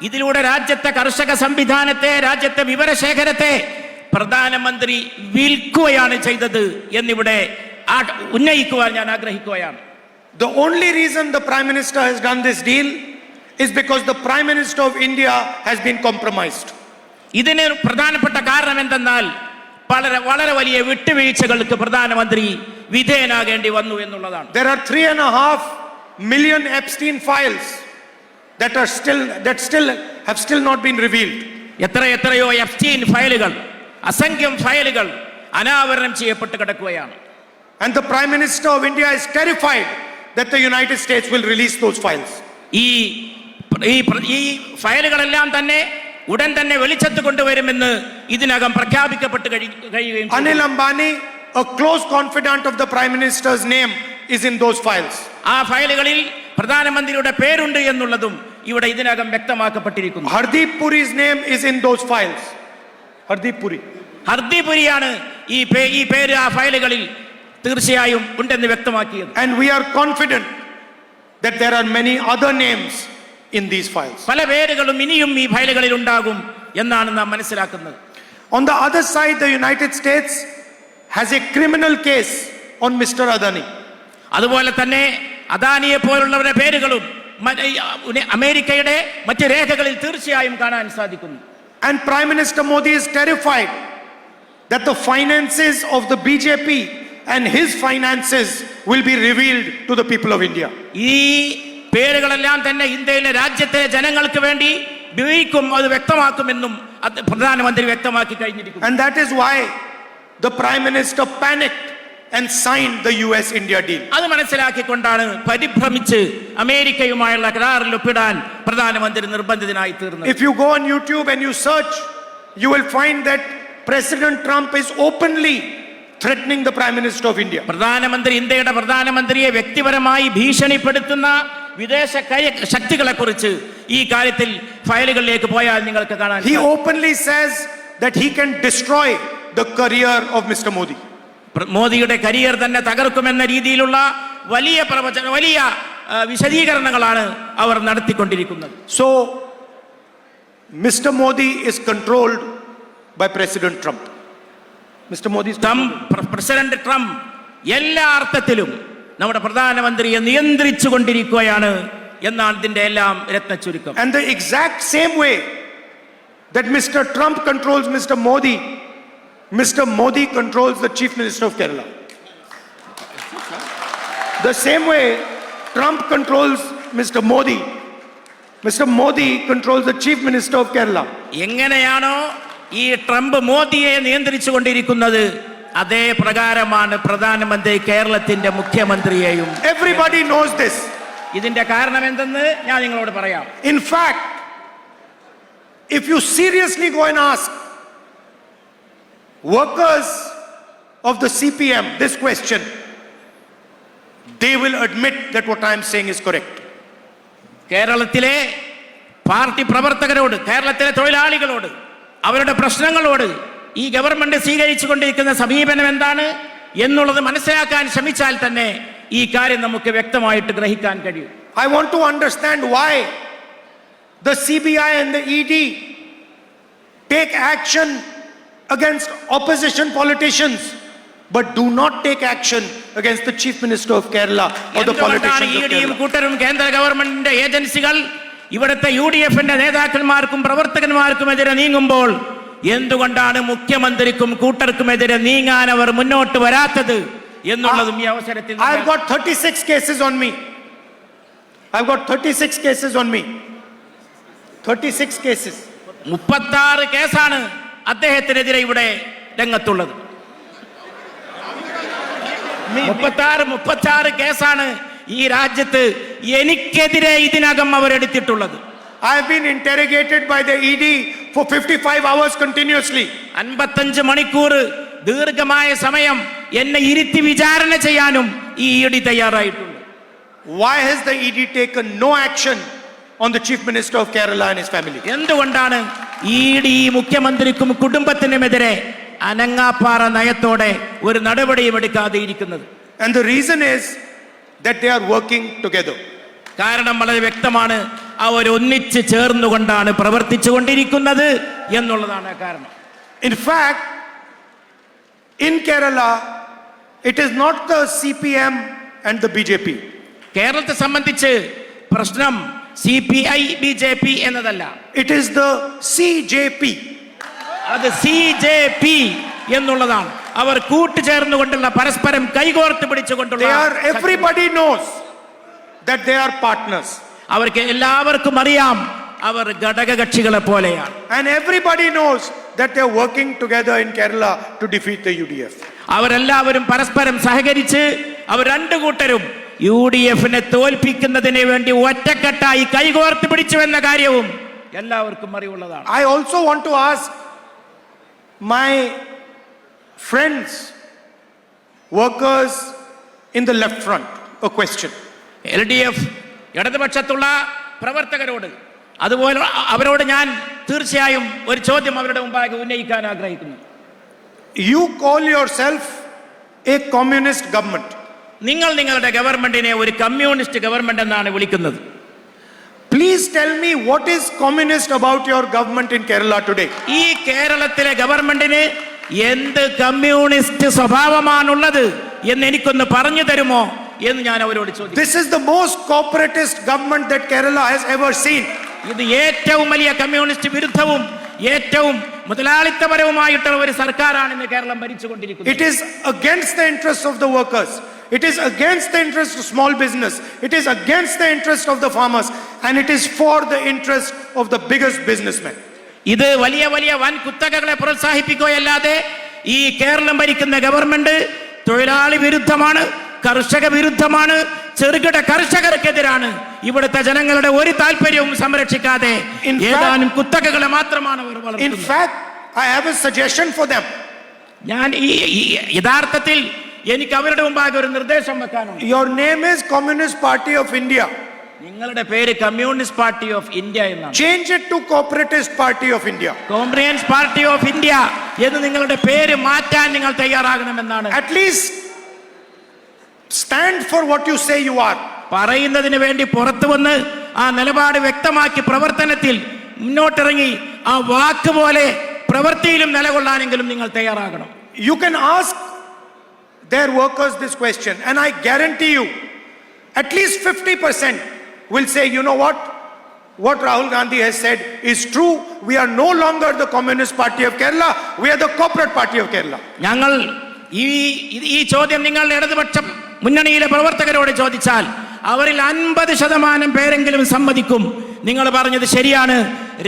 ഇതിലൂടെ രാജ്യത്തെ കർഷക സംവിധാനത്തെ, രാജ്യത്തെ വിവരശേഖരത്തെ പ്രധാനമന്ത്രി വിൽക്കുകയാണ് ചെയ്തത് എന്നിവിടെ ഉന്നയിക്കുവാൻ ഞാൻ ആഗ്രഹിക്കുകയാണ്.
The only reason the Prime Minister has done this deal is because the Prime Minister of India has been compromised.
ഇതിന് പ്രധാനപ്പെട്ട കാരണം എന്തെന്നാൽ വളരെ വലിയ വിട്ടുവീഴ്ചകൾക്ക് പ്രധാനമന്ത്രി വിധേയനാകേണ്ടി വന്നു എന്നുള്ളതാണ്.
There are 3.5 million Epstein files that have still not been revealed.
എത്രയോ എപ്സ്റ്റീൻ ഫയലുകൾ, അസംഖ്യം ഫയലുകൾ അനാവരണം ചെയ്യപ്പെട്ട് കിടക്കുകയാണ്.
And the Prime Minister of India is terrified that the United States will release those files.
ഈ ഫയലുകളെല്ലാം തന്നെ ഉടൻ തന്നെ വെളിച്ചത്ത് കൊണ്ടുവരുമെന്ന് ഇതിനകം പ്രഖ്യാപിക്കപ്പെട്ട് കഴിയുകയും.
Anil Ambani, a close confidant of the Prime Minister's name, is in those files.
ആ ഫയലുകളിൽ പ്രധാനമന്ത്രിയുടെ പേരുണ്ട് എന്നുള്ളതും ഇവിടെ ഇതിനകം വ്യക്തമാക്കപ്പെട്ടിരിക്കുന്നു.
Hardeep Puri's name is in those files. Hardeep Puri.
Hardeep പുരിയാണ് ഈ പേര് ആ ഫയലുകളിൽ തീർച്ചയായും ഉണ്ടെന്ന് വ്യക്തമാക്കിയത്.
And we are confident that there are many other names in these files.
പല പേരുകളും ഇനിയും ഈ ഫയലുകളിൽ ഉണ്ടാകും എന്നാണ് നാം മനസ്സിലാക്കുന്നത്.
On the other side, the United States has a criminal case on Mr. Adani.
അതുപോലെ തന്നെ അദാനിയെ പോലുള്ളവരുടെ പേരുകളും അമേരിക്കയുടെ മറ്റ് രേഖകളിൽ തീർച്ചയായും കാണാൻ സാധിക്കുന്നു.
And Prime Minister Modi is terrified that the finances of the BJP and his finances will be revealed to the people of India.
ഈ പേരുകളെല്ലാം തന്നെ ഇന്ത്യയിലെ രാജ്യത്തെ ജനങ്ങൾക്ക് വേണ്ടി ഉപയോഗിക്കും, അത് വ്യക്തമാക്കുമെന്നും പ്രധാനമന്ത്രി വ്യക്തമാക്കി കഴിഞ്ഞിരിക്കുന്നു.
And that is why the Prime Minister panicked and signed the US-India deal.
അത് മനസ്സിലാക്കിക്കൊണ്ടാണ് പരിഭ്രമിച്ച് അമേരിക്കയുമായുള്ള കരാറിൽ ഒപ്പിടാൻ പ്രധാനമന്ത്രി നിർബന്ധിതനായി തീർന്നത്.
If you go on YouTube and you search, you will find that President Trump is openly threatening the Prime Minister of India.
ഇന്ത്യയുടെ പ്രധാനമന്ത്രിയെ വ്യക്തിപരമായി ഭീഷണിപ്പെടുത്തുന്ന വിദേശ ശക്തികളെ കുറിച്ച് ഈ കാര്യത്തിൽ ഫയലുകളിലേക്ക് പോയാൽ നിങ്ങൾക്ക് കാണാൻ.
He openly says that he can destroy the career of Mr. Modi.
മോദിയുടെ കരിയർ തന്നെ തകർക്കുമെന്ന രീതിയിലുള്ള വലിയ വിശദീകരണങ്ങളാണ് അവർ നടത്തിക്കൊണ്ടിരിക്കുന്നത്.
So Mr. Modi is controlled by President Trump. Mr. Modi is
president Trump എല്ലാ അർത്ഥത്തിലും നമ്മുടെ പ്രധാനമന്ത്രിയെ നിയന്ത്രിച്ചു കൊണ്ടിരിക്കുകയാണ് എന്നാണ് ഇതിന്റെ എല്ലാം രത്നച്ചുരുക്കം.
And the exact same way that Mr. Trump controls Mr. Modi controls the Chief Minister of Kerala. The same way Trump controls Mr. Modi controls the Chief Minister of Kerala.
എങ്ങനെയാണോ ഈ ട്രംപ് മോദിയെ നിയന്ത്രിച്ചു കൊണ്ടിരിക്കുന്നത്, അതേ പ്രകാരമാണ് പ്രധാനമന്ത്രി കേരളത്തിന്റെ മുഖ്യമന്ത്രിയെയും.
Everybody knows this.
ഇതിന്റെ കാരണം എന്തെന്ന് ഞാൻ നിങ്ങളോട് പറയാം.
In fact, if you seriously go and ask workers of the CPM this question, they will admit that what I am saying is correct.
കേരളത്തിലെ പാർട്ടി പ്രവർത്തകരോട്, കേരളത്തിലെ തൊഴിലാളികളോട്, അവരുടെ പ്രശ്നങ്ങളോട് ഈ ഗവൺമെന്റ് സ്വീകരിച്ചു കൊണ്ടിരിക്കുന്ന സമീപനം എന്താണ് എന്നുള്ളത് മനസ്സിലാക്കാൻ ശ്രമിച്ചാൽ തന്നെ ഈ കാര്യം നമുക്ക് വ്യക്തമായിട്ട് ഗ്രഹിക്കാൻ കഴിയും.
I want to understand why the CBI and the ED take action against opposition politicians but do not take action against the Chief Minister of Kerala or the politicians of Kerala.
കൂട്ടരും കേന്ദ്ര ഗവൺമെന്റിന്റെ ഏജൻസികൾ ഇവിടുത്തെ UDFന്റെ നേതാക്കന്മാർക്കും പ്രവർത്തകന്മാർക്കുമെതിരെ നീങ്ങുമ്പോൾ എന്തുകൊണ്ടാണ് മുഖ്യമന്ത്രിക്കും കൂട്ടർക്കുമെതിരെ നീങ്ങാൻ അവർ മുന്നോട്ട് വരാത്തത് എന്നുള്ളതും ഈ അവസരത്തിൽ.
I've got 36 cases on me. I've got 36 cases on me. 36 cases.
36 കേസാണ് അദ്ദേഹത്തിനെതിരെ ഇവിടെ രംഗത്തുള്ളത്. 36 കേസാണ് ഈ രാജ്യത്ത് എനിക്കെതിരെ ഇതിനകം അവരെടുത്തിട്ടുള്ളത്.
I have been interrogated by the ED for 55 hours continuously.
55 മണിക്കൂർ ദീർഘമായ സമയം എന്നെ ഇരുത്തി വിചാരണ ചെയ്യാനും ഈ ഇഡി തയ്യാറായിട്ടുണ്ട്.
Why has the ED taken no action on the Chief Minister of Kerala and his family?
എന്തുകൊണ്ടാണ് ഇഡി മുഖ്യമന്ത്രിക്കും കുടുംബത്തിനുമെതിരെ അനങ്ങാപ്പാറ നയത്തോടെ ഒരു നടപടിയും എടുക്കാതെ ഇരിക്കുന്നത്?
And the reason is that they are working together.
കാരണം വളരെ വ്യക്തമാണ്, അവർ ഒന്നിച്ച് ചേർന്നുകൊണ്ടാണ് പ്രവർത്തിച്ചു കൊണ്ടിരിക്കുന്നത് എന്നുള്ളതാണ് കാരണം.
In fact, in Kerala, it is not the CPM and the BJP.
കേരളത്തെ സംബന്ധിച്ച് പ്രശ്നം CPI BJP എന്നതല്ല,
It is the CJP.
അത് CJP എന്നുള്ളതാണ്. അവർ കൂട്ടുചേർന്നുകൊണ്ടുള്ള പരസ്പരം കൈകോർത്ത് പിടിച്ചുകൊണ്ടുള്ള
Everybody knows that they are partners.
അവർക്ക് എല്ലാവർക്കും അറിയാം അവർ ഘടകകക്ഷികളെ പോലെയാണ്.
And everybody knows that they are working together in Kerala to defeat the UDF.
അവരെല്ലാവരും പരസ്പരം സഹകരിച്ച് അവർ രണ്ടു കൂട്ടരും UDF-നെ തോൽപ്പിക്കുന്നതിന് വേണ്ടി ഒറ്റക്കെട്ടായി കൈകോർത്ത് പിടിച്ചു എന്ന കാര്യവും എല്ലാവർക്കും അറിവുള്ളതാണ്.
I also want to ask my friends, workers in the left front, a question.
LDF ഇടതുപക്ഷത്തുള്ള പ്രവർത്തകരോട്, അതുപോലെ അവരോട് ഞാൻ തീർച്ചയായും ഒരു ചോദ്യം അവരുടെ മുമ്പാകെ ഉന്നയിക്കാൻ ആഗ്രഹിക്കുന്നു.
You call yourself a communist government.
നിങ്ങൾ നിങ്ങളുടെ ഗവൺമെന്റിനെ ഒരു കമ്മ്യൂണിസ്റ്റ് ഗവൺമെന്റ് എന്നാണ് വിളിക്കുന്നത്.
Please tell me what is communist about your government in Kerala today?
ഈ കേരളത്തിലെ ഗവൺമെന്റിന് എന്ത് കമ്മ്യൂണിസ്റ്റ് സ്വഭാവമാണുള്ളത് എന്ന് എനിക്കൊന്ന് പറഞ്ഞു തരുമോ എന്ന് ഞാൻ അവരോട് ചോദിച്ചു.
This is the most corporatist government that Kerala has ever seen.
ഇത് ഏറ്റവും വലിയ കമ്മ്യൂണിസ്റ്റ് വിരുദ്ധവും ഏറ്റവും മുതലാളിത്തപരവുമായിട്ടുള്ള ഒരു സർക്കാരാണ് ഇന്ന് Keralam ഭരിച്ചുകൊണ്ടിരിക്കുന്നത്.
It is against the interests of the workers. It is against the interest of small business. It is against the interest of the farmers. And it is for the interest of the biggest businessmen.
ഇത് വലിയ വലിയ വൻ കുത്തകകളെ പ്രോത്സാഹിപ്പിക്കുകയല്ലാതെ ഈ കേരളം ഭരിക്കുന്ന government തൊഴിലാളി വിരുദ്ധമാണ്, കർഷക വിരുദ്ധമാണ്, ചെറുകിട കർഷകർക്കെതിരാണ്. ഇവിടുത്തെ ജനങ്ങളുടെ ഒരു താല്പര്യവും സംരക്ഷിക്കാതെ ഏതാനും കുത്തകകളെ മാത്രമാണ് അവർ വളർത്തുന്നത്.
In fact, I have a suggestion for them.
ഞാൻ യഥാർത്ഥത്തിൽ എനിക്ക് അവരുടെ മുമ്പാകെ ഒരു നിർദ്ദേശം വെക്കാനുണ്ട്.
Your name is Communist Party of India.
നിങ്ങളുടെ പേര് കമ്മ്യൂണിസ്റ്റ് പാർട്ടി ഓഫ് ഇന്ത്യ എന്നാണ്.
Change it to Corporatist Party of India.
Comprehends party of India എന്ന് നിങ്ങളുടെ പേര് മാറ്റാൻ നിങ്ങൾ തയ്യാറാകണമെന്നാണ്.
At least stand for what you say you are.
പറയുന്നതിന് വേണ്ടി പുറത്തു വന്ന് ആ നിലപാട് വ്യക്തമാക്കി പ്രവർത്തനത്തിൽ മുന്നോട്ടിറങ്ങി ആ വാക്ക് പോലെ പ്രവൃത്തിയിലും നിലകൊള്ളാനെങ്കിലും നിങ്ങൾ തയ്യാറാകണം.
You can ask their workers this question, and I guarantee you at least 50% will say, you know what Rahul Gandhi has said is true. We are no longer the Communist Party of Kerala, we are the Corporate Party of Kerala.
ഞങ്ങൾ ഈ ചോദ്യം നിങ്ങളുടെ ഇടതുപക്ഷ മുന്നണിയിലെ പ്രവർത്തകരോട് ചോദിച്ചാൽ അവരിൽ 50% പേരെങ്കിലും സമ്മതിക്കും നിങ്ങൾ പറഞ്ഞത് ശരിയാണ്,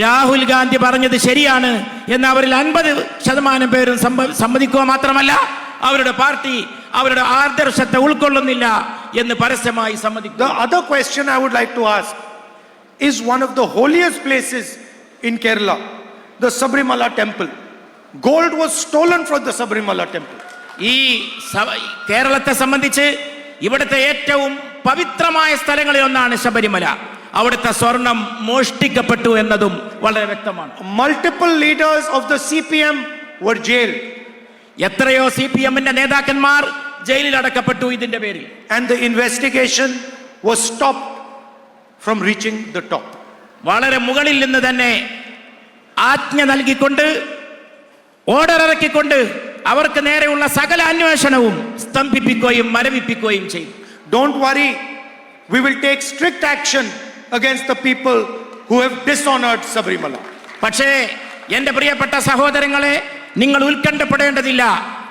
രാഹുൽ ഗാന്ധി പറഞ്ഞത് ശരിയാണ് എന്ന്. അവരിൽ 50% പേരും സമ്മതിക്കുക മാത്രമല്ല അവരുടെ പാർട്ടി അവരുടെ ആദർശത്തെ ഉൾക്കൊള്ളുന്നില്ല എന്ന് പരസ്യമായി സമ്മതിക്കും.
The other question I would like to ask is one of the holiest places in Kerala, the Sabrimala temple. Gold was stolen from the Sabrimala temple.
ഈ കേരളത്തെ സംബന്ധിച്ച് ഇവിടുത്തെ ഏറ്റവും പവിത്രമായ സ്ഥലങ്ങളിൽ ഒന്നാണ് ശബരിമല. അവിടുത്തെ സ്വർണം മോഷ്ടിക്കപ്പെട്ടു എന്നതും വളരെ വ്യക്തമാണ്.
Multiple leaders of the CPM were jailed.
എത്രയോ CPM-ന്റെ നേതാക്കന്മാർ ജയിലിൽ അടക്കപ്പെട്ടു ഇതിന്റെ പേരിൽ.
And the investigation was stopped from reaching the top.
വളരെ മുകളിൽ നിന്ന് തന്നെ ആജ്ഞ നൽകിക്കൊണ്ട് ഓർഡർ ഇറക്കിക്കൊണ്ട് അവർക്ക് നേരെയുള്ള സകല അന്വേഷണവും സ്തംഭിപ്പിക്കുകയും മരവിപ്പിക്കുകയും ചെയ്തു.
Don't worry, we will take strict action against the people who have dishonored Sabrimala.
പക്ഷേ എന്റെ പ്രിയപ്പെട്ട സഹോദരങ്ങളെ, നിങ്ങൾ ഉത്കണ്ഠപ്പെടേണ്ടതില്ല.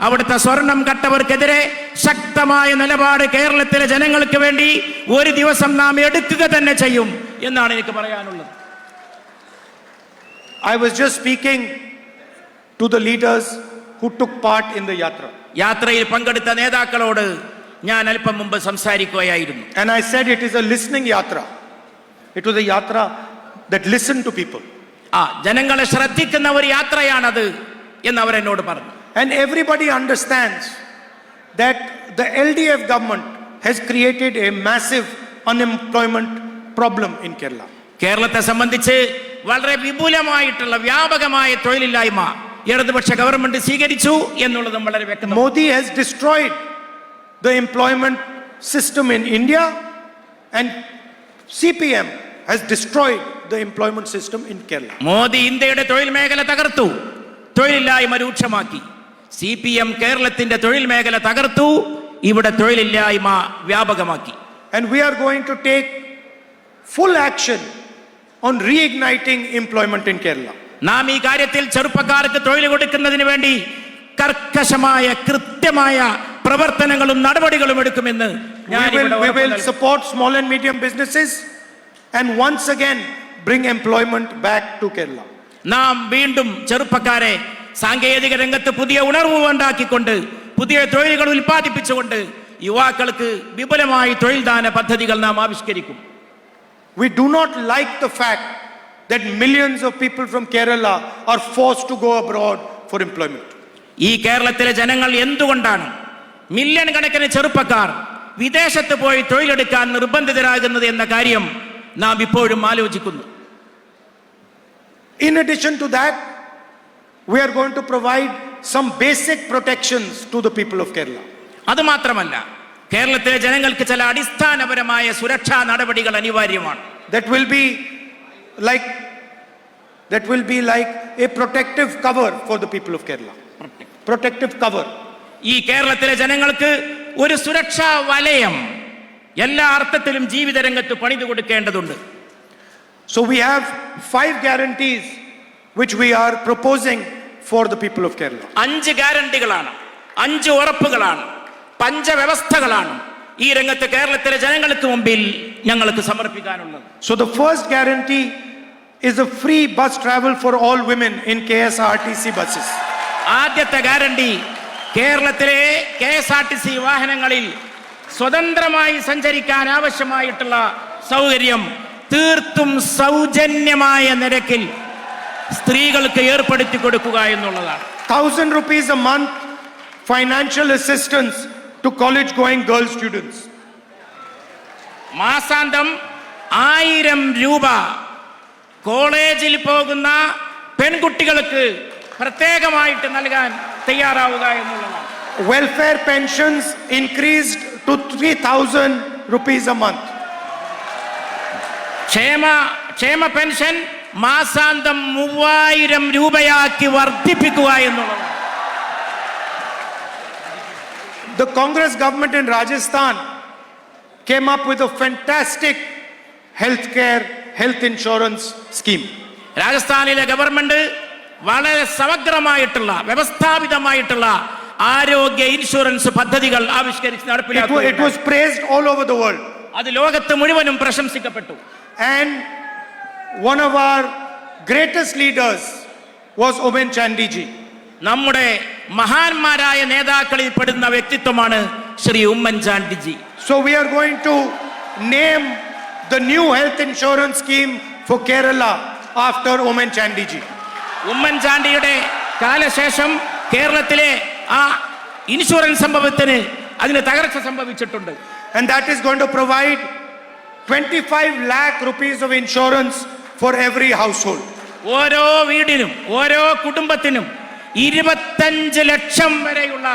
അവിടുത്തെ സ്വർണം കട്ടവർക്കെതിരെ ശക്തമായ നിലപാട് കേരളത്തിലെ ജനങ്ങൾക്ക് വേണ്ടി ഒരു ദിവസം നാം എടുക്കുക തന്നെ ചെയ്യും എന്നാണ് എനിക്ക് പറയാനുള്ളത്.
I was just speaking to the leaders who took part in the yatra.
യാത്രയിൽ പങ്കെടുത്ത നേതാക്കളോട് ഞാൻ അല്പം മുമ്പ് സംസാരിക്കുകയായിരുന്നു.
And I said it is a listening yatra. It was a yatra that listen to people.
ജനങ്ങളെ ശ്രദ്ധിക്കുന്ന ഒരു യാത്രയാണത് എന്ന് അവരെന്നോട് പറഞ്ഞു.
And everybody understands that the LDF government has created a massive unemployment problem in Kerala.
കേരളത്തെ സംബന്ധിച്ച് വളരെ വിപുലമായിട്ടുള്ള വ്യാപകമായ തൊഴിലില്ലായ്മ ഇടതുപക്ഷ ഗവൺമെന്റ് സ്വീകരിച്ചു എന്നുള്ളതും വളരെ വ്യക്തമാണ്.
Modi has destroyed the employment system in India, and CPM has destroyed the employment system in Kerala.
Modi ഇന്ത്യയുടെ തൊഴിൽ മേഖല തകർത്തു, തൊഴിലില്ലായ്മ രൂക്ഷമാക്കി. CPM കേരളത്തിന്റെ തൊഴിൽ മേഖല തകർത്തു, ഇവിടെ തൊഴിലില്ലായ്മ വ്യാപകമാക്കി.
And we are going to take full action on reigniting employment in Kerala.
നാം ഈ കാര്യത്തിൽ ചെറുപ്പക്കാർക്ക് തൊഴിൽ കൊടുക്കുന്നതിന് വേണ്ടി കർക്കശമായ കൃത്യമായ പ്രവർത്തനങ്ങളും നടപടികളും എടുക്കുമെന്ന്
We will support small and medium businesses and once again bring employment back to Kerala.
നാം വീണ്ടും ചെറുപ്പക്കാരെ സാങ്കേതിക രംഗത്ത് പുതിയ ഉണർവ് ഉണ്ടാക്കിക്കൊണ്ട് പുതിയ തൊഴിലുകൾ ഉൽപ്പാദിപ്പിച്ചുകൊണ്ട് യുവാക്കൾക്ക് വിപുലമായ തൊഴിൽദാന പദ്ധതികൾ നാം ആവിഷ്കരിക്കും.
We do not like the fact that millions of people from Kerala are forced to go abroad for employment.
ഈ കേരളത്തിലെ ജനങ്ങൾ എന്തുകൊണ്ടാണ് മില്യൺ കണക്കിന് ചെറുപ്പക്കാർ വിദേശത്ത് പോയി തൊഴിലെടുക്കാൻ നിർബന്ധിതരാകുന്നത് എന്ന കാര്യം നാം ഇപ്പോഴും ആലോചിക്കുന്നു.
In addition to that, we are going to provide some basic protections to the people of Kerala.
അതുമാത്രമല്ല, കേരളത്തിലെ ജനങ്ങൾക്ക് ചില അടിസ്ഥാനപരമായ സുരക്ഷാ നടപടികൾ അനിവാര്യമാണ്.
That will be like a protective cover for the people of Kerala. Protective cover.
ഈ കേരളത്തിലെ ജനങ്ങൾക്ക് ഒരു സുരക്ഷാ വലയം എല്ലാ അർത്ഥത്തിലും ജീവിത രംഗത്ത് പണിതു കൊടുക്കേണ്ടതുണ്ട്.
So we have 5 guarantees which we are proposing for the people of Kerala.
5 ഗ്യാരണ്ടികളാണ്, 5 ഉറപ്പുകളാണ്, പഞ്ചവ്യവസ്ഥകളാണ് ഈ രംഗത്ത് കേരളത്തിലെ ജനങ്ങൾക്ക് മുമ്പിൽ ഞങ്ങൾക്ക് സമർപ്പിക്കാനുള്ളത്.
So the first guarantee is a free bus travel for all women in KSRTC buses.
ആദ്യത്തെ ഗ്യാരണ്ടി കേരളത്തിലെ KSRTC വാഹനങ്ങളിൽ സ്വതന്ത്രമായി സഞ്ചരിക്കാൻ ആവശ്യമായിട്ടുള്ള സൗകര്യം തീർത്തും സൗജന്യമായ നിരക്കിൽ സ്ത്രീകൾക്ക് ഏർപ്പെടുത്തി കൊടുക്കുക എന്നുള്ളതാണ്.
1,000 rupees a month financial assistance to college going girl students.
മാസാന്തം 1000 രൂപ കോളേജിൽ പോകുന്ന പെൺകുട്ടികൾക്ക് പ്രത്യേകമായിട്ട് നൽകാൻ തയ്യാറാവുക എന്നുള്ളതാണ്.
Welfare pensions increased to 3,000 rupees a month.
ക്ഷേമ പെൻഷൻ മാസാന്തം 3000 രൂപയാക്കി വർദ്ധിപ്പിക്കുക എന്നുള്ളതാണ്.
The Congress government in Rajasthan came up with a fantastic health insurance scheme.
രാജസ്ഥാനിലെ ഗവൺമെന്റ് വളരെ സമഗ്രമായിട്ടുള്ള വ്യവസ്ഥാപിതമായിട്ടുള്ള ആരോഗ്യ ഇൻഷുറൻസ് പദ്ധതികൾ ആവിഷ്കരിച്ച് നടപ്പിലാക്കി.
It was praised all over the world.
അത് ലോകത്ത് മുഴുവനും പ്രശംസിക്കപ്പെട്ടു.
And one of our greatest leaders was Omen Chandy ji.
നമ്മുടെ മഹാന്മാരായ നേതാക്കളിൽ പെടുന്ന വ്യക്തിത്വമാണ് Shri Oommen ചാണ്ടിജി.
So we are going to name the new health insurance scheme for Kerala after Omen Chandy ji.
Oommen ചാണ്ടിയുടെ കാലശേഷം കേരളത്തിലെ ആ ഇൻഷുറൻസ് സംഭവത്തിന് അതിന് തകർച്ച സംഭവിച്ചിട്ടുണ്ട്.
And that is going to provide 25 lakh rupees of insurance for every household.
ഓരോ വീടിനും ഓരോ കുടുംബത്തിനും 25 ലക്ഷം വരെയുള്ള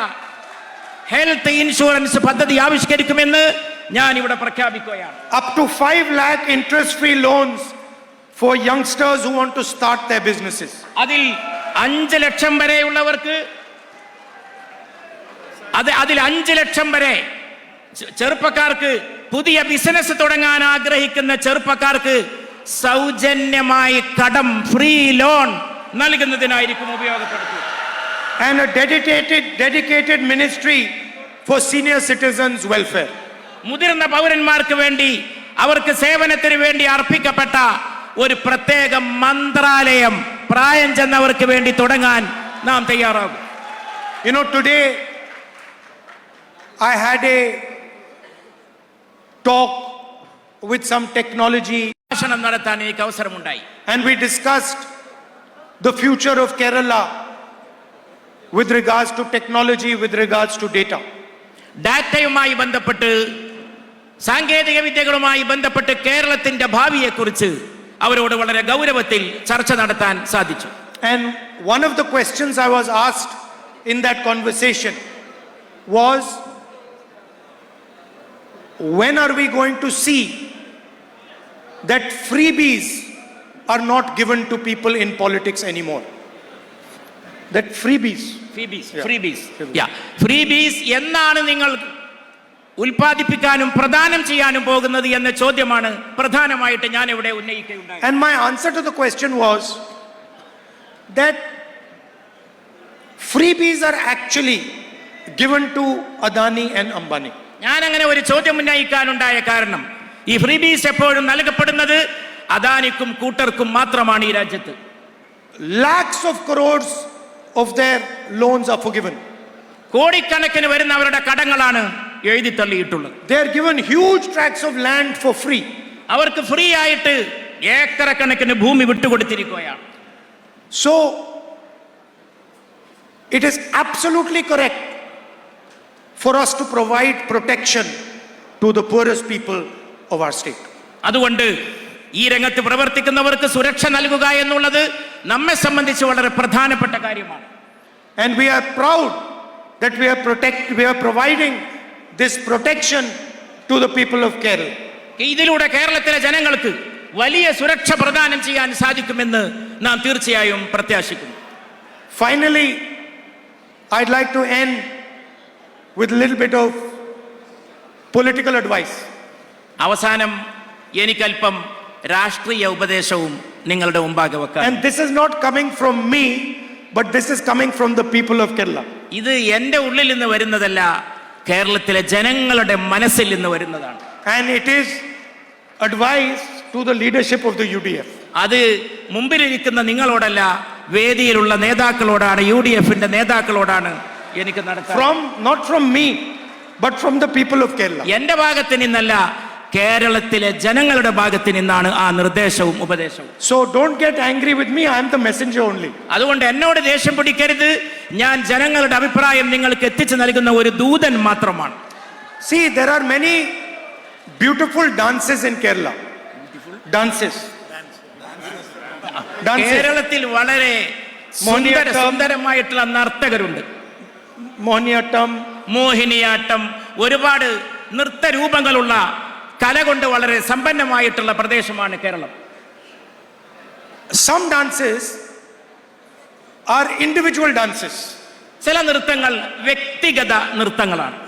ഹെൽത്ത് ഇൻഷുറൻസ് പദ്ധതി ആവിഷ്കരിക്കുമെന്ന് ഞാൻ ഇവിടെ പ്രഖ്യാപിക്കുകയാണ്.
Up to 5 lakh interest-free loans for youngsters who want to start their businesses.
അതിൽ 5 ലക്ഷം വരെയുള്ളവർക്ക് അതിൽ 5 ലക്ഷം വരെ ചെറുപ്പക്കാർക്ക് പുതിയ ബിസിനസ് തുടങ്ങാൻ ആഗ്രഹിക്കുന്ന ചെറുപ്പക്കാർക്ക് സൗജന്യമായി കടം ഫ്രീ ലോൺ നൽകുന്നതിനായിരിക്കും ഉപയോഗപ്പെടുത്തുക.
And a dedicated ministry for senior citizens welfare.
മുതിർന്ന പൗരന്മാർക്ക് വേണ്ടി അവർക്ക് സേവനത്തിന് വേണ്ടി അർപ്പിക്കപ്പെട്ട ഒരു പ്രത്യേക മന്ത്രാലയം പ്രായം ചെന്നവർക്ക് വേണ്ടി തുടങ്ങാൻ നാം തയ്യാറാകും.
You know, today I had a talk with some technology.
പ്രഭാഷണം നടത്താൻ എനിക്ക് അവസരമുണ്ടായി.
And we discussed the future of Kerala with regards to technology, with regards to data.
ഡാറ്റയുമായി ബന്ധപ്പെട്ട്, സാങ്കേതിക വിദ്യകളുമായി ബന്ധപ്പെട്ട് കേരളത്തിന്റെ ഭാവിയെക്കുറിച്ച് അവരോട് വളരെ ഗൗരവത്തിൽ ചർച്ച നടത്താൻ സാധിച്ചു.
And one of the questions I was asked in that conversation was, when are we going to see that freebies are not given to people in politics anymore? That freebies.
ഫ്രീബീസ് എന്നാണ് നിങ്ങൾ ഉൽപ്പാദിപ്പിക്കാനും പ്രദാനം ചെയ്യാനും പോകുന്നത് എന്ന ചോദ്യമാണ് പ്രധാനമായിട്ട് ഞാൻ ഇവിടെ ഉന്നയിക്കുകയുണ്ടായി.
And my answer to the question was that freebies are actually given to Adani and Ambani.
ഞാൻ അങ്ങനെ ഒരു ചോദ്യം ഉന്നയിക്കാനുണ്ടായ കാരണം, ഈ ഫ്രീബീസ് എപ്പോഴും നൽകപ്പെടുന്നത് അദാനിക്കും കൂട്ടർക്കും മാത്രമാണ് ഈ രാജ്യത്ത്.
Lakhs of crores of their loans are forgiven.
കോടിക്കണക്കിന് വരുന്ന അവരുടെ കടങ്ങളാണ് എഴുതി തള്ളിയിട്ടുള്ളത്.
They are given huge tracts of land for free.
അവർക്ക് ഫ്രീ ആയിട്ട് ഏക്കറക്കണക്കിന് ഭൂമി വിട്ടുകൊടുത്തിരിക്കുകയാണ്.
So it is absolutely correct for us to provide protection to the poorest people of our state.
അതുകൊണ്ട് ഈ രംഗത്ത് പ്രവർത്തിക്കുന്നവർക്ക് സുരക്ഷ നൽകുക എന്നുള്ളത് നമ്മെ സംബന്ധിച്ച് വളരെ പ്രധാനപ്പെട്ട കാര്യമാണ്.
And we are proud that we are providing this protection to the people of Kerala.
ഇതിലൂടെ കേരളത്തിലെ ജനങ്ങൾക്ക് വലിയ സുരക്ഷ പ്രദാനം ചെയ്യാൻ സാധിക്കുമെന്ന് നാം തീർച്ചയായും പ്രത്യാശിക്കുന്നു.
Finally, I'd like to end with a little bit of political advice.
അവസാനം എനിക്കല്പം രാഷ്ട്രീയ ഉപദേശവും നിങ്ങളുടെ മുമ്പാകെ വെക്കാം.
And this is not coming from me, but this is coming from the people of Kerala.
ഇത് എൻ്റെ ഉള്ളിൽ നിന്ന് വരുന്നതല്ല, കേരളത്തിലെ ജനങ്ങളുടെ മനസ്സിൽ നിന്ന് വരുന്നതാണ്.
And it is advice to the leadership of the UDF.
അത് മുമ്പിലിരിക്കുന്ന നിങ്ങളോടല്ല, വേദിയിലുള്ള നേതാക്കളോടാണ്, UDFന്റെ നേതാക്കളോടാണ് എനിക്ക് നടത്താൻ.
Not from me, but from the people of Kerala.
എന്റെ ഭാഗത്ത് നിന്നല്ല, കേരളത്തിലെ ജനങ്ങളുടെ ഭാഗത്ത് നിന്നാണ് ആ നിർദ്ദേശവും ഉപദേശവും.
So don't get angry with me, I am the messenger only.
അതുകൊണ്ട് എന്നോട് ദേഷ്യം പിടിക്കരുത്, ഞാൻ ജനങ്ങളുടെ അഭിപ്രായം നിങ്ങൾക്ക് എത്തിച്ചു നൽകുന്ന ഒരു ദൂതൻ മാത്രമാണ്.
See, there are many beautiful dances in Kerala. Dances.
കേരളത്തിൽ വളരെ സുന്ദരമായിട്ടുള്ള നർത്തകരുണ്ട്. മോഹിനിയാട്ടം, ഒരുപാട് നൃത്തരൂപങ്ങളുള്ള, കല കൊണ്ട് വളരെ സമ്പന്നമായിട്ടുള്ള പ്രദേശമാണ് Keralam.
Some dances are individual dances.
ചില നൃത്തങ്ങൾ വ്യക്തിഗത നൃത്തങ്ങളാണ്.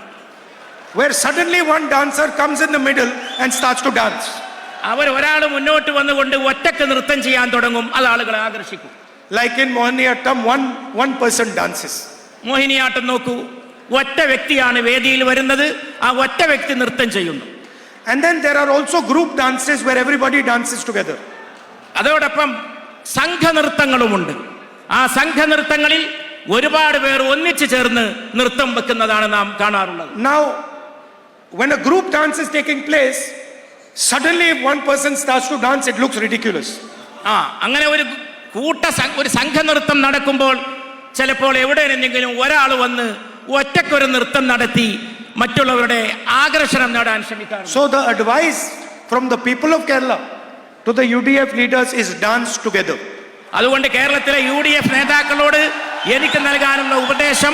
Where suddenly one dancer comes in the middle and starts to dance.
ഒരാൾ മുന്നോട്ട് വന്നുകൊണ്ട് ഒറ്റക്ക് നൃത്തം ചെയ്യാൻ തുടങ്ങും, അത് ആളുകളെ ആകർഷിക്കും.
Like in Mohiniyattam, one person dances.
Mohiniyattam നോക്കൂ, ഒറ്റ വ്യക്തിയാണ് വേദിയിൽ വരുന്നത്, ആ ഒറ്റ വ്യക്തി നൃത്തം ചെയ്യുന്നു.
And then there are also group dances where everybody dances together.
അതോടൊപ്പം സംഘനൃത്തങ്ങളുമുണ്ട്. ആ സംഘനൃത്തങ്ങളിൽ ഒരുപാട് പേർ ഒന്നിച്ചു ചേർന്ന് നൃത്തം വെക്കുന്നതാണ് നാം കാണാറുള്ളത്.
Now, when a group dance is taking place, suddenly if one person starts to dance, it looks ridiculous.
അങ്ങനെ ഒരു സംഘനൃത്തം നടക്കുമ്പോൾ ചിലപ്പോൾ എവിടെയെങ്കിലും ഒരാൾ വന്ന് ഒറ്റക്കൊരു നൃത്തം നടത്തി മറ്റുള്ളവരുടെ ആകർഷണം നേടാൻ ശ്രമിക്കാറുണ്ട്.
So the advice from the people of Kerala to the UDF leaders is dance together.
അതുകൊണ്ട് കേരളത്തിലെ UDF നേതാക്കളോട് എനിക്ക് നൽകാനുള്ള ഉപദേശം,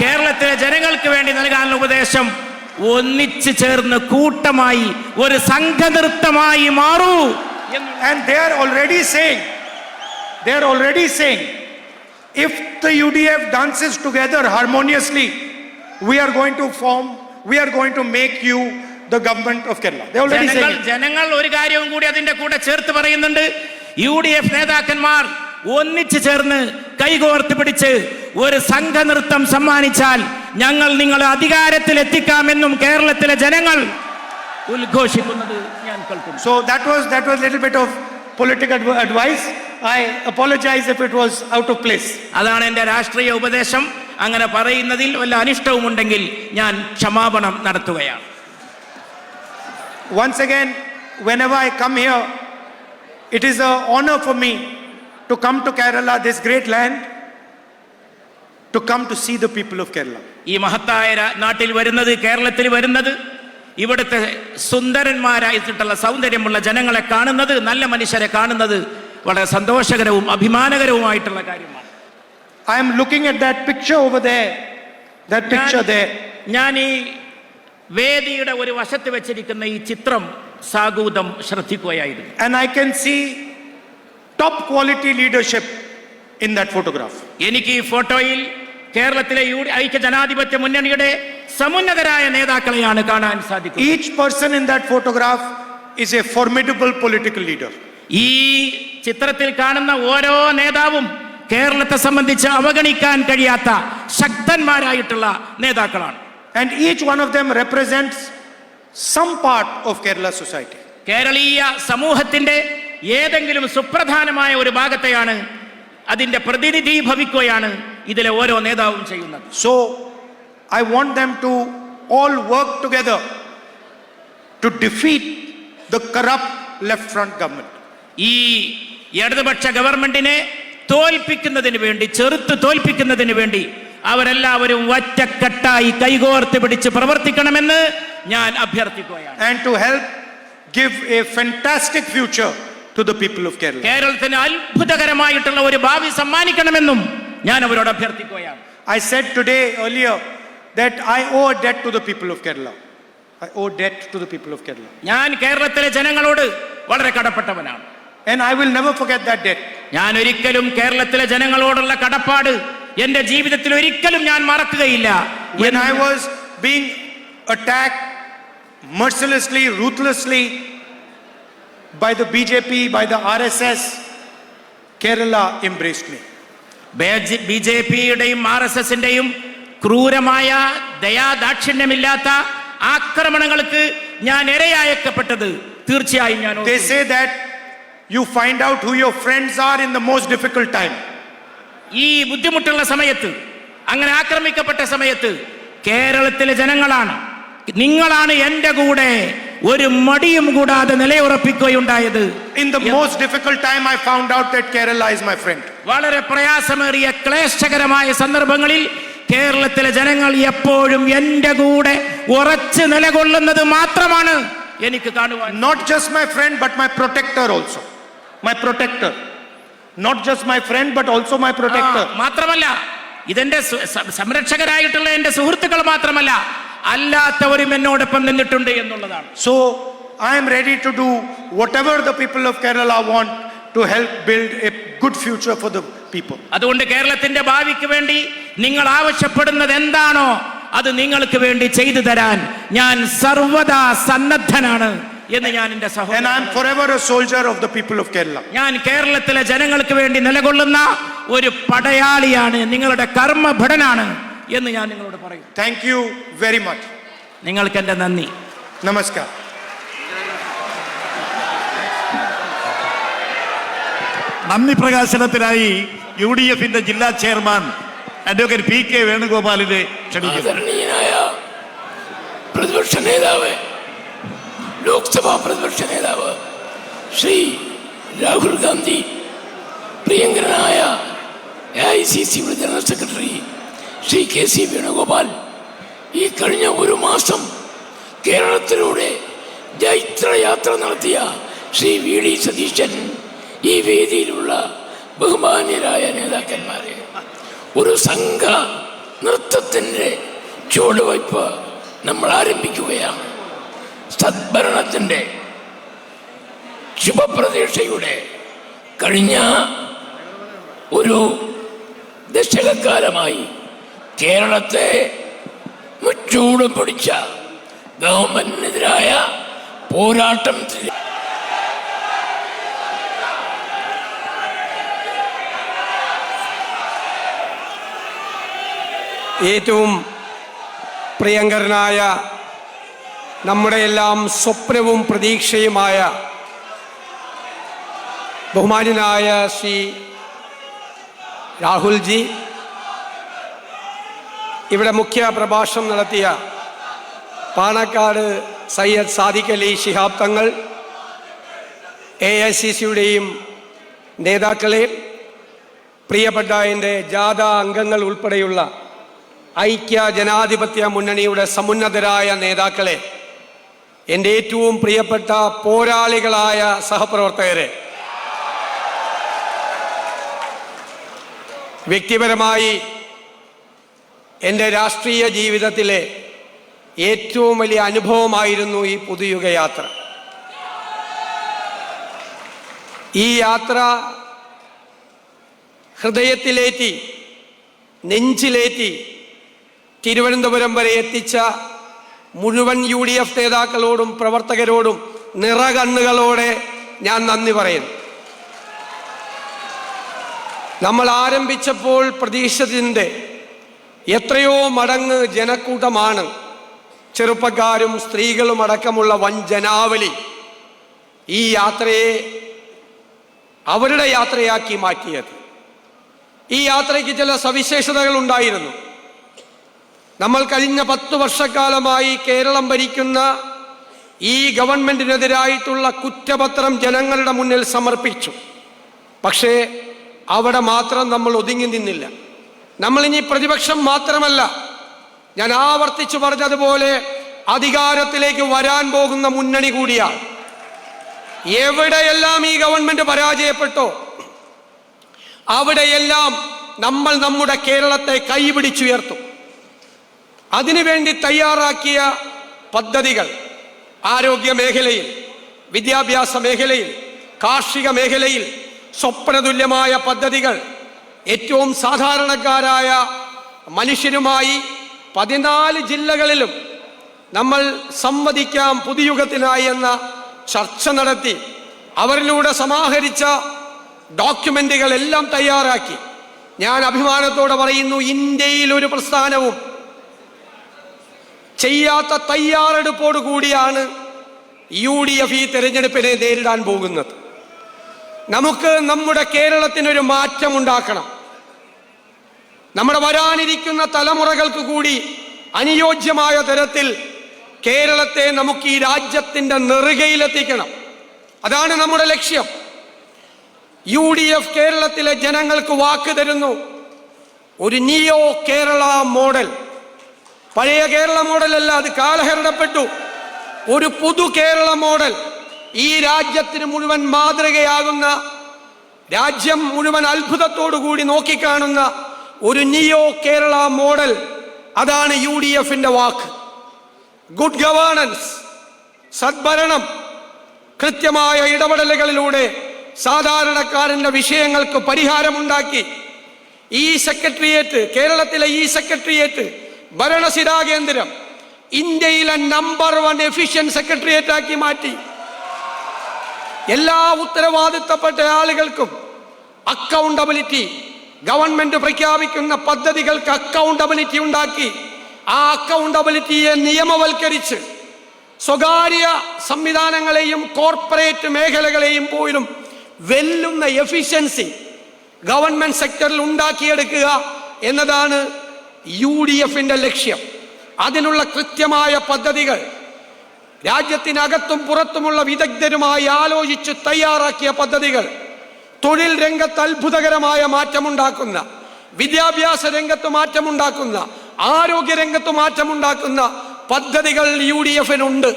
കേരളത്തിലെ ജനങ്ങൾക്ക് വേണ്ടി നൽകാനുള്ള ഉപദേശം, ഒന്നിച്ചു ചേർന്ന് കൂട്ടമായി ഒരു സംഘനൃത്തമായി മാറൂ.
And they are already saying, if the UDF dances together harmoniously, we are going to make you the government of Kerala. They already saying it.
ജനങ്ങൾ ഒരു കാര്യവും കൂടി അതിന്റെ കൂടെ ചേർത്ത് പറയുന്നുണ്ട്. UDF നേതാക്കന്മാർ ഒന്നിച്ചു ചേർന്ന് കൈകോർത്ത് പിടിച്ച് ഒരു സംഘനൃത്തം സമ്മാനിച്ചാൽ ഞങ്ങൾ നിങ്ങളെ അധികാരത്തിൽ എത്തിക്കാമെന്നും കേരളത്തിലെ ജനങ്ങൾ ഉദ്ഘോഷിക്കുന്നത് ഞാൻ കേൾക്കുന്നു.
So that was a little bit of political advice. I apologize if it was out of place.
അതാണ് എൻ്റെ രാഷ്ട്രീയ ഉപദേശം. അങ്ങനെ പറയുന്നതിൽ വല്ല അനിഷ്ടവും ഉണ്ടെങ്കിൽ ഞാൻ ക്ഷമാപണം നടത്തുകയാണ്.
Once again, whenever I come here it is an honor for me to come to Kerala, this great land, to come to see the people of Kerala.
ഈ മഹത്തായ നാട്ടിൽ വരുന്നത്, കേരളത്തിൽ വരുന്നത്, ഇവിടുത്തെ സുന്ദരന്മാരായിട്ടുള്ള സൗന്ദര്യമുള്ള ജനങ്ങളെ കാണുന്നത്, നല്ല മനുഷ്യരെ കാണുന്നത് വളരെ സന്തോഷകരവും അഭിമാനകരവുമായിട്ടുള്ള കാര്യമാണ്.
I am looking at that picture over there, that picture there.
ഞാൻ ഈ വേദിയുടെ ഒരു വശത്ത് വെച്ചിരിക്കുന്ന ഈ ചിത്രം സാഗൂതം ശ്രദ്ധിക്കുകയായിരുന്നു.
And I can see top quality leadership in that photograph.
എനിക്ക് ഈ ഫോട്ടോയിൽ കേരളത്തിലെ ഐക്യ ജനാധിപത്യ മുന്നണിയുടെ സമുന്നതരായ നേതാക്കളെയാണ് കാണാൻ സാധിക്കുന്നത്.
Each person in that photograph is a formidable political leader.
ഈ ചിത്രത്തിൽ കാണുന്ന ഓരോ നേതാവും കേരളത്തെ സംബന്ധിച്ച് അവഗണിക്കാൻ കഴിയാത്ത ശക്തന്മാരായിട്ടുള്ള നേതാക്കളാണ്.
And each one of them represents some part of Kerala society.
കേരളീയ സമൂഹത്തിന്റെ ഏതെങ്കിലും സുപ്രധാനമായ ഒരു ഭാഗത്തെയാണ്, അതിന്റെ പ്രതിനിധി ഭവിക്കുകയാണ് ഇതിലെ ഓരോ നേതാവും ചെയ്യുന്നത്.
So I want them to all work together to defeat the corrupt left front government.
ഈ ഇടതുപക്ഷ ഗവൺമെന്റിനെ തോൽപ്പിക്കുന്നതിന് വേണ്ടി, ചെറുത്ത് തോൽപ്പിക്കുന്നതിന് വേണ്ടി അവരെല്ലാവരും ഒറ്റക്കെട്ടായി കൈകോർത്ത് പിടിച്ച് പ്രവർത്തിക്കണമെന്ന് ഞാൻ അഭ്യർത്ഥിക്കുകയാണ്.
And to help give a fantastic future to the people of Kerala.
കേരളത്തിന് അത്ഭുതകരമായിട്ടുള്ള ഒരു ഭാവി സമ്മാനിക്കണമെന്നും ഞാൻ അവരോട് അഭ്യർത്ഥിക്കുകയാണ്.
I said today earlier that I owe a debt to the people of Kerala. I owe debt to the people of Kerala.
ഞാൻ കേരളത്തിലെ ജനങ്ങളോട് വളരെ കടപ്പെട്ടവനാണ്.
And I will never forget that debt.
ഞാൻ ഒരിക്കലും കേരളത്തിലെ ജനങ്ങളോടുള്ള കടപ്പാട് എന്റെ ജീവിതത്തിൽ ഒരിക്കലും ഞാൻ മറക്കുകയില്ല.
When I was being attacked mercilessly, ruthlessly by the BJP, by the RSS, Kerala embraced me.
BJPയുടെയും RSSന്റെയും ക്രൂരമായ ദയാദാക്ഷിണ്യമില്ലാത്ത ആക്രമണങ്ങൾക്ക് ഞാൻ ഇരയാക്കപ്പെട്ടത് തീർച്ചയായും ഞാൻ.
They say that you find out who your friends are in the most difficult time.
ഈ ബുദ്ധിമുട്ടുള്ള സമയത്ത്, അങ്ങനെ ആക്രമിക്കപ്പെട്ട സമയത്ത് കേരളത്തിലെ ജനങ്ങളാണ്, നിങ്ങളാണ് എന്റെ കൂടെ ഒരു മടിയും കൂടാതെ നിലയുറപ്പിക്കുകയുണ്ടായത്.
In the most difficult time I found out that Kerala is my friend.
വളരെ പ്രയാസമേറിയ ക്ലേശകരമായ സന്ദർഭങ്ങളിൽ കേരളത്തിലെ ജനങ്ങൾ എപ്പോഴും എന്റെ കൂടെ ഉറച്ചു നിലകൊള്ളുന്നത് മാത്രമാണ് എനിക്ക് കാണുവാൻ.
Not just my friend but my protector also. My protector. Not just my friend but also my protector.
മാത്രമല്ല, ഇതെന്റെ സംരക്ഷകരായിട്ടുള്ള എന്റെ സുഹൃത്തുക്കൾ മാത്രമല്ല, അല്ലാത്തവരും എന്നോടൊപ്പം നിന്നിട്ടുണ്ട് എന്നുള്ളതാണ്.
So I am ready to do whatever the people of Kerala want to help build a good future for the people.
അതുകൊണ്ട് കേരളത്തിന്റെ ഭാവിക്ക് വേണ്ടി നിങ്ങൾ ആവശ്യപ്പെടുന്നത് എന്താണോ അത് നിങ്ങൾക്ക് വേണ്ടി ചെയ്തു തരാൻ ഞാൻ സർവദാ സന്നദ്ധനാണ് എന്ന് ഞാൻ എന്റെ
And I am forever a soldier of the people of Kerala.
ഞാൻ കേരളത്തിലെ ജനങ്ങൾക്ക് വേണ്ടി നിലകൊള്ളുന്ന ഒരു പടയാളിയാണ്, നിങ്ങളുടെ കർമ്മഭടനാണ് എന്ന് ഞാൻ നിങ്ങളോട് പറയും.
Thank you very much.
നിങ്ങൾക്ക് എന്റെ നന്ദി.
Namaskar.
നന്ദി പ്രകാശനത്തിനായി UDFന്റെ ജില്ലാ ചെയർമാൻ അഡ്വക്കേറ്റ് PK വേണുഗോപാലിനെ ക്ഷണിക്കുന്നു.
ആദരണീയനായ പ്രതിപക്ഷ നേതാവ്, ലോക്സഭാ പ്രതിപക്ഷ നേതാവ് ശ്രീ രാഹുൽ ഗാന്ധി, പ്രിയങ്കരനായ AICC general secretary Shri KC Venugopal, ഈ കഴിഞ്ഞ ഒരു മാസം കേരളത്തിലൂടെ ജൈത്രയാത്ര നടത്തിയ ശ്രീ VD സതീശൻ, ഈ വേദിയിലുള്ള ബഹുമാന്യരായ നേതാക്കന്മാരെ, ഒരു സംഘ നൃത്തത്തിൻ്റെ ചുവടുവയ്പ് നമ്മൾ ആരംഭിക്കുകയാണ്. സദ്ഭരണത്തിൻ്റെ ശുഭപ്രതീക്ഷയുടെ കഴിഞ്ഞ ഒരു ദശകക്കാലമായി കേരളത്തെ മുച്ചൂടും പിടിച്ച ഗവൺമെന്റിനെതിരായ പോരാട്ടത്തിൽ
ഏറ്റവും പ്രിയങ്കരനായ, നമ്മുടെ എല്ലാം സ്വപ്നവും പ്രതീക്ഷയുമായ ബഹുമാന്യനായ ശ്രീ രാഹുൽജി, ഇവിടെ മുഖ്യ പ്രഭാഷണം നടത്തിയ പാണക്കാട് സയ്യദ് സാദിഖ് അലി ശിഹാബ് തങ്ങൾ, AICCയുടെയും നേതാക്കളെ, പ്രിയപ്പെട്ട എൻ്റെ ജാഥ അംഗങ്ങൾ ഉൾപ്പെടെയുള്ള ഐക്യ ജനാധിപത്യ മുന്നണിയുടെ സമുന്നതരായ നേതാക്കളെ, എൻ്റെ ഏറ്റവും പ്രിയപ്പെട്ട പോരാളികളായ സഹപ്രവർത്തകരെ, വ്യക്തിപരമായി എൻ്റെ രാഷ്ട്രീയ ജീവിതത്തിലെ ഏറ്റവും വലിയ അനുഭവമായിരുന്നു ഈ പുതുയുഗ യാത്ര. ഈ യാത്ര ഹൃദയത്തിലേറ്റി, നെഞ്ചിലേറ്റി തിരുവനന്തപുരം വരെ എത്തിച്ച മുഴുവൻ UDF നേതാക്കളോടും പ്രവർത്തകരോടും നിറകണ്ണുകളോടെ ഞാൻ നന്ദി പറയുന്നു. നമ്മൾ ആരംഭിച്ചപ്പോൾ പ്രതീക്ഷിച്ചതിൻ്റെ എത്രയോ മടങ്ങ് ജനക്കൂട്ടമാണ്, ചെറുപ്പക്കാരും സ്ത്രീകളും അടക്കമുള്ള വൻ ജനാവലി ഈ യാത്രയെ അവരുടെ യാത്രയാക്കി മാറ്റിയത്. ഈ യാത്രയ്ക്ക് ചില സവിശേഷതകൾ ഉണ്ടായിരുന്നു. നമ്മൾ കഴിഞ്ഞ 10 വർഷക്കാലമായി കേരളം ഭരിക്കുന്ന ഈ ഗവൺമെന്റിനെതിരായിട്ടുള്ള കുറ്റപത്രം ജനങ്ങളുടെ മുന്നിൽ സമർപ്പിച്ചു. പക്ഷേ അവിടെ മാത്രം നമ്മൾ ഒതുങ്ങി നിന്നില്ല. നമ്മളിനി പ്രതിപക്ഷം മാത്രമല്ല, ഞാൻ ആവർത്തിച്ചു പറഞ്ഞതുപോലെ അധികാരത്തിലേക്ക് വരാൻ പോകുന്ന മുന്നണി കൂടിയാണ്. എവിടെയെല്ലാം ഈ ഗവൺമെന്റ് പരാജയപ്പെട്ടോ അവിടെയെല്ലാം നമ്മൾ നമ്മുടെ കേരളത്തെ കൈപിടിച്ചുയർത്തും. അതിനുവേണ്ടി തയ്യാറാക്കിയ പദ്ധതികൾ ആരോഗ്യ മേഖലയിൽ, വിദ്യാഭ്യാസ മേഖലയിൽ, കാർഷിക മേഖലയിൽ സ്വപ്നതുല്യമായ പദ്ധതികൾ, ഏറ്റവും സാധാരണക്കാരായ മനുഷ്യരുമായി 14 ജില്ലകളിലും നമ്മൾ സംവദിക്കാം പുതുയുഗത്തിനായി എന്ന ചർച്ച നടത്തി അവരിലൂടെ സമാഹരിച്ച ഡോക്യുമെന്റുകൾ എല്ലാം തയ്യാറാക്കി. ഞാൻ അഭിമാനത്തോടെ പറയുന്നു, ഇന്ത്യയിൽ ഒരു പ്രസ്ഥാനവും ചെയ്യാത്ത തയ്യാറെടുപ്പോടു കൂടിയാണ് UDF ഈ തെരഞ്ഞെടുപ്പിനെ നേരിടാൻ പോകുന്നത്. നമുക്ക് നമ്മുടെ കേരളത്തിനൊരു മാറ്റം ഉണ്ടാക്കണം. നമ്മുടെ വരാനിരിക്കുന്ന തലമുറകൾക്ക് കൂടി അനുയോജ്യമായ തരത്തിൽ കേരളത്തെ നമുക്ക് ഈ രാജ്യത്തിന്റെ നെറുകയിലെത്തിക്കണം. അതാണ് നമ്മുടെ ലക്ഷ്യം. UDF കേരളത്തിലെ ജനങ്ങൾക്ക് വാക്ക് തരുന്നു, ഒരു നിയോ കേരള മോഡൽ. പഴയ കേരള മോഡലല്ല, അത് കാലഹരണപ്പെട്ടു. ഒരു പുതു കേരള മോഡൽ, ഈ രാജ്യത്തിന് മുഴുവൻ മാതൃകയാകുന്ന, രാജ്യം മുഴുവൻ അത്ഭുതത്തോടുകൂടി നോക്കിക്കാണുന്ന ഒരു നിയോ കേരള മോഡൽ. അതാണ് UDFന്റെ വാക്ക്. ഗുഡ് ഗവേണൻസ്, സദ്ഭരണം, കൃത്യമായ ഇടപെടലുകളിലൂടെ സാധാരണക്കാരന്റെ വിഷയങ്ങൾക്ക് പരിഹാരമുണ്ടാക്കി ഈ സെക്രട്ടേറിയറ്റ്, കേരളത്തിലെ ഈ സെക്രട്ടേറിയറ്റ് ഭരണസിരാ കേന്ദ്രം ഇന്ത്യയിലെ നമ്പർ 1 എഫിഷ്യന്റ് സെക്രട്ടേറിയറ്റ് ആക്കി മാറ്റി. എല്ലാ ഉത്തരവാദിത്തപ്പെട്ട ആളുകൾക്കും അക്കൗണ്ടബിലിറ്റി, ഗവൺമെന്റ് പ്രഖ്യാപിക്കുന്ന പദ്ധതികൾക്ക് അക്കൗണ്ടബിലിറ്റി ഉണ്ടാക്കി. ആ അക്കൗണ്ടബിലിറ്റിയെ നിയമവൽക്കരിച്ച് സ്വകാര്യ സംവിധാനങ്ങളെയും കോർപ്പറേറ്റ് മേഖലകളെയും പോലും വെല്ലുന്ന എഫിഷ്യൻസി ഗവൺമെന്റ് സെക്ടറിൽ ഉണ്ടാക്കിയെടുക്കുക എന്നതാണ് UDFന്റെ ലക്ഷ്യം. അതിനുള്ള കൃത്യമായ പദ്ധതികൾ രാജ്യത്തിനകത്തും പുറത്തുമുള്ള വിദഗ്ധരുമായി ആലോചിച്ച് തയ്യാറാക്കിയ പദ്ധതികൾ, തൊഴിൽ രംഗത്ത് അത്ഭുതകരമായ മാറ്റമുണ്ടാക്കുന്ന, വിദ്യാഭ്യാസ രംഗത്ത് മാറ്റമുണ്ടാക്കുന്ന, ആരോഗ്യ രംഗത്ത് മാറ്റമുണ്ടാക്കുന്ന പദ്ധതികൾ UDFനുണ്ട്.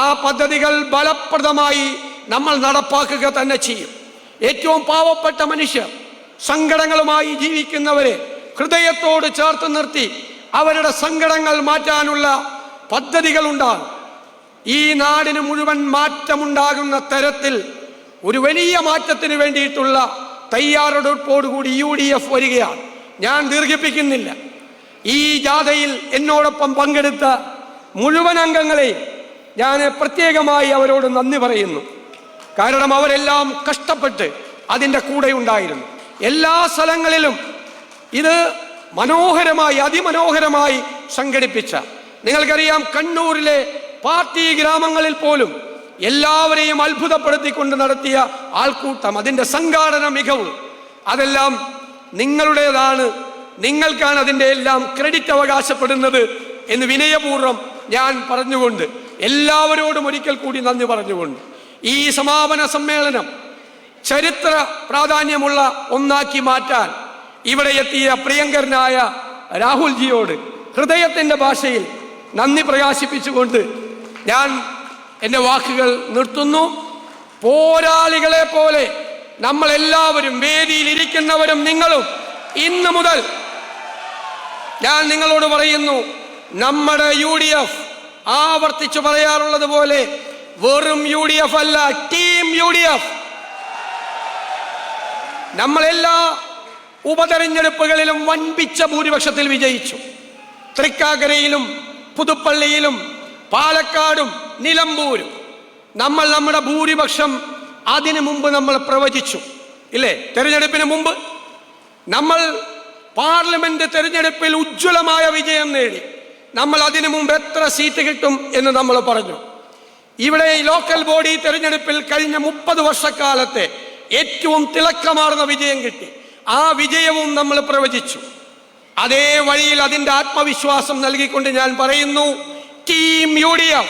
ആ പദ്ധതികൾ ഫലപ്രദമായി നമ്മൾ നടപ്പാക്കുക തന്നെ ചെയ്യും. ഏറ്റവും പാവപ്പെട്ട മനുഷ്യർ, സങ്കടങ്ങളുമായി ജീവിക്കുന്നവരെ ഹൃദയത്തോട് ചേർത്ത് നിർത്തി അവരുടെ സങ്കടങ്ങൾ മാറ്റാനുള്ള പദ്ധതികളുണ്ടാകും. ഈ നാടിന് മുഴുവൻ മാറ്റമുണ്ടാകുന്ന തരത്തിൽ ഒരു വലിയ മാറ്റത്തിന് വേണ്ടിയിട്ടുള്ള തയ്യാറെടുപ്പോടുകൂടി UDF വരികയാണ്. ഞാൻ ദീർഘിപ്പിക്കുന്നില്ല. ഈ ജാഥയിൽ എന്നോടൊപ്പം പങ്കെടുത്ത മുഴുവൻ അംഗങ്ങളെയും ഞാൻ പ്രത്യേകമായി അവരോട് നന്ദി പറയുന്നു. കാരണം അവരെല്ലാം കഷ്ടപ്പെട്ട് അതിൻ്റെ കൂടെ ഉണ്ടായിരുന്നു. എല്ലാ സ്ഥലങ്ങളിലും ഇത് മനോഹരമായി, അതിമനോഹരമായി സംഘടിപ്പിച്ച, നിങ്ങൾക്കറിയാം, കണ്ണൂരിലെ പാർട്ടി ഗ്രാമങ്ങളിൽ പോലും എല്ലാവരെയും അത്ഭുതപ്പെടുത്തിക്കൊണ്ട് നടത്തിയ ആൾക്കൂട്ടം, അതിൻ്റെ സംഘാടന മികവ്, അതെല്ലാം നിങ്ങളുടേതാണ്. നിങ്ങൾക്കാണ് അതിൻ്റെ എല്ലാം ക്രെഡിറ്റ് അവകാശപ്പെടുന്നത് എന്ന് വിനയപൂർവ്വം ഞാൻ പറഞ്ഞുകൊണ്ട്, എല്ലാവരോടും ഒരിക്കൽ കൂടി നന്ദി പറഞ്ഞുകൊണ്ട്, ഈ സമാപന സമ്മേളനം ചരിത്ര പ്രാധാന്യമുള്ള ഒന്നാക്കി മാറ്റാൻ ഇവിടെ എത്തിയ പ്രിയങ്കരനായ രാഹുൽജിയോട് ഹൃദയത്തിൻ്റെ ഭാഷയിൽ നന്ദി പ്രകാശിപ്പിച്ചുകൊണ്ട് ഞാൻ എൻ്റെ വാക്കുകൾ നിർത്തുന്നു. പോരാളികളെ പോലെ നമ്മളെല്ലാവരും, വേദിയിൽ ഇരിക്കുന്നവരും നിങ്ങളും, ഇന്നു മുതൽ ഞാൻ നിങ്ങളോട് പറയുന്നു, നമ്മുടെ UDF ആവർത്തിച്ചു പറയാറുള്ളത് പോലെ വെറും UDF അല്ല, ടീം UDF. നമ്മളെല്ലാ ഉപതെരഞ്ഞെടുപ്പുകളിലും വൻപിച്ച ഭൂരിപക്ഷത്തിൽ വിജയിച്ചു. തൃക്കാക്കരയിലും പുതുപ്പള്ളിയിലും പാലക്കാടും നിലമ്പൂരും നമ്മുടെ ഭൂരിപക്ഷം അതിനു മുമ്പ് നമ്മൾ പ്രവചിച്ചു, ഇല്ലേ? തെരഞ്ഞെടുപ്പിന് മുമ്പ് നമ്മൾ പാർലമെന്റ് തെരഞ്ഞെടുപ്പിൽ ഉജ്ജ്വലമായ വിജയം നേടി. നമ്മൾ അതിനു മുമ്പ് എത്ര സീറ്റ് കിട്ടും എന്ന് നമ്മൾ പറഞ്ഞു. ഇവിടെ ലോക്കൽ ബോഡി തെരഞ്ഞെടുപ്പിൽ കഴിഞ്ഞ 30 വർഷക്കാലത്തെ ഏറ്റവും തിളക്കമാർന്ന വിജയം കിട്ടി. ആ വിജയവും നമ്മൾ പ്രവചിച്ചു. അതേ വഴിയിൽ അതിൻ്റെ ആത്മവിശ്വാസം നൽകിക്കൊണ്ട് ഞാൻ പറയുന്നു, ടീം UDF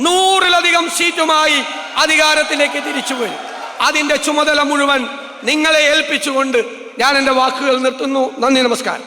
100-ലധികം സീറ്റുമായി അധികാരത്തിലേക്ക് തിരിച്ചു വരും. അതിൻ്റെ ചുമതല മുഴുവൻ നിങ്ങളെ ഏൽപ്പിച്ചുകൊണ്ട് ഞാൻ എൻ്റെ വാക്കുകൾ നിർത്തുന്നു. നന്ദി, നമസ്കാരം.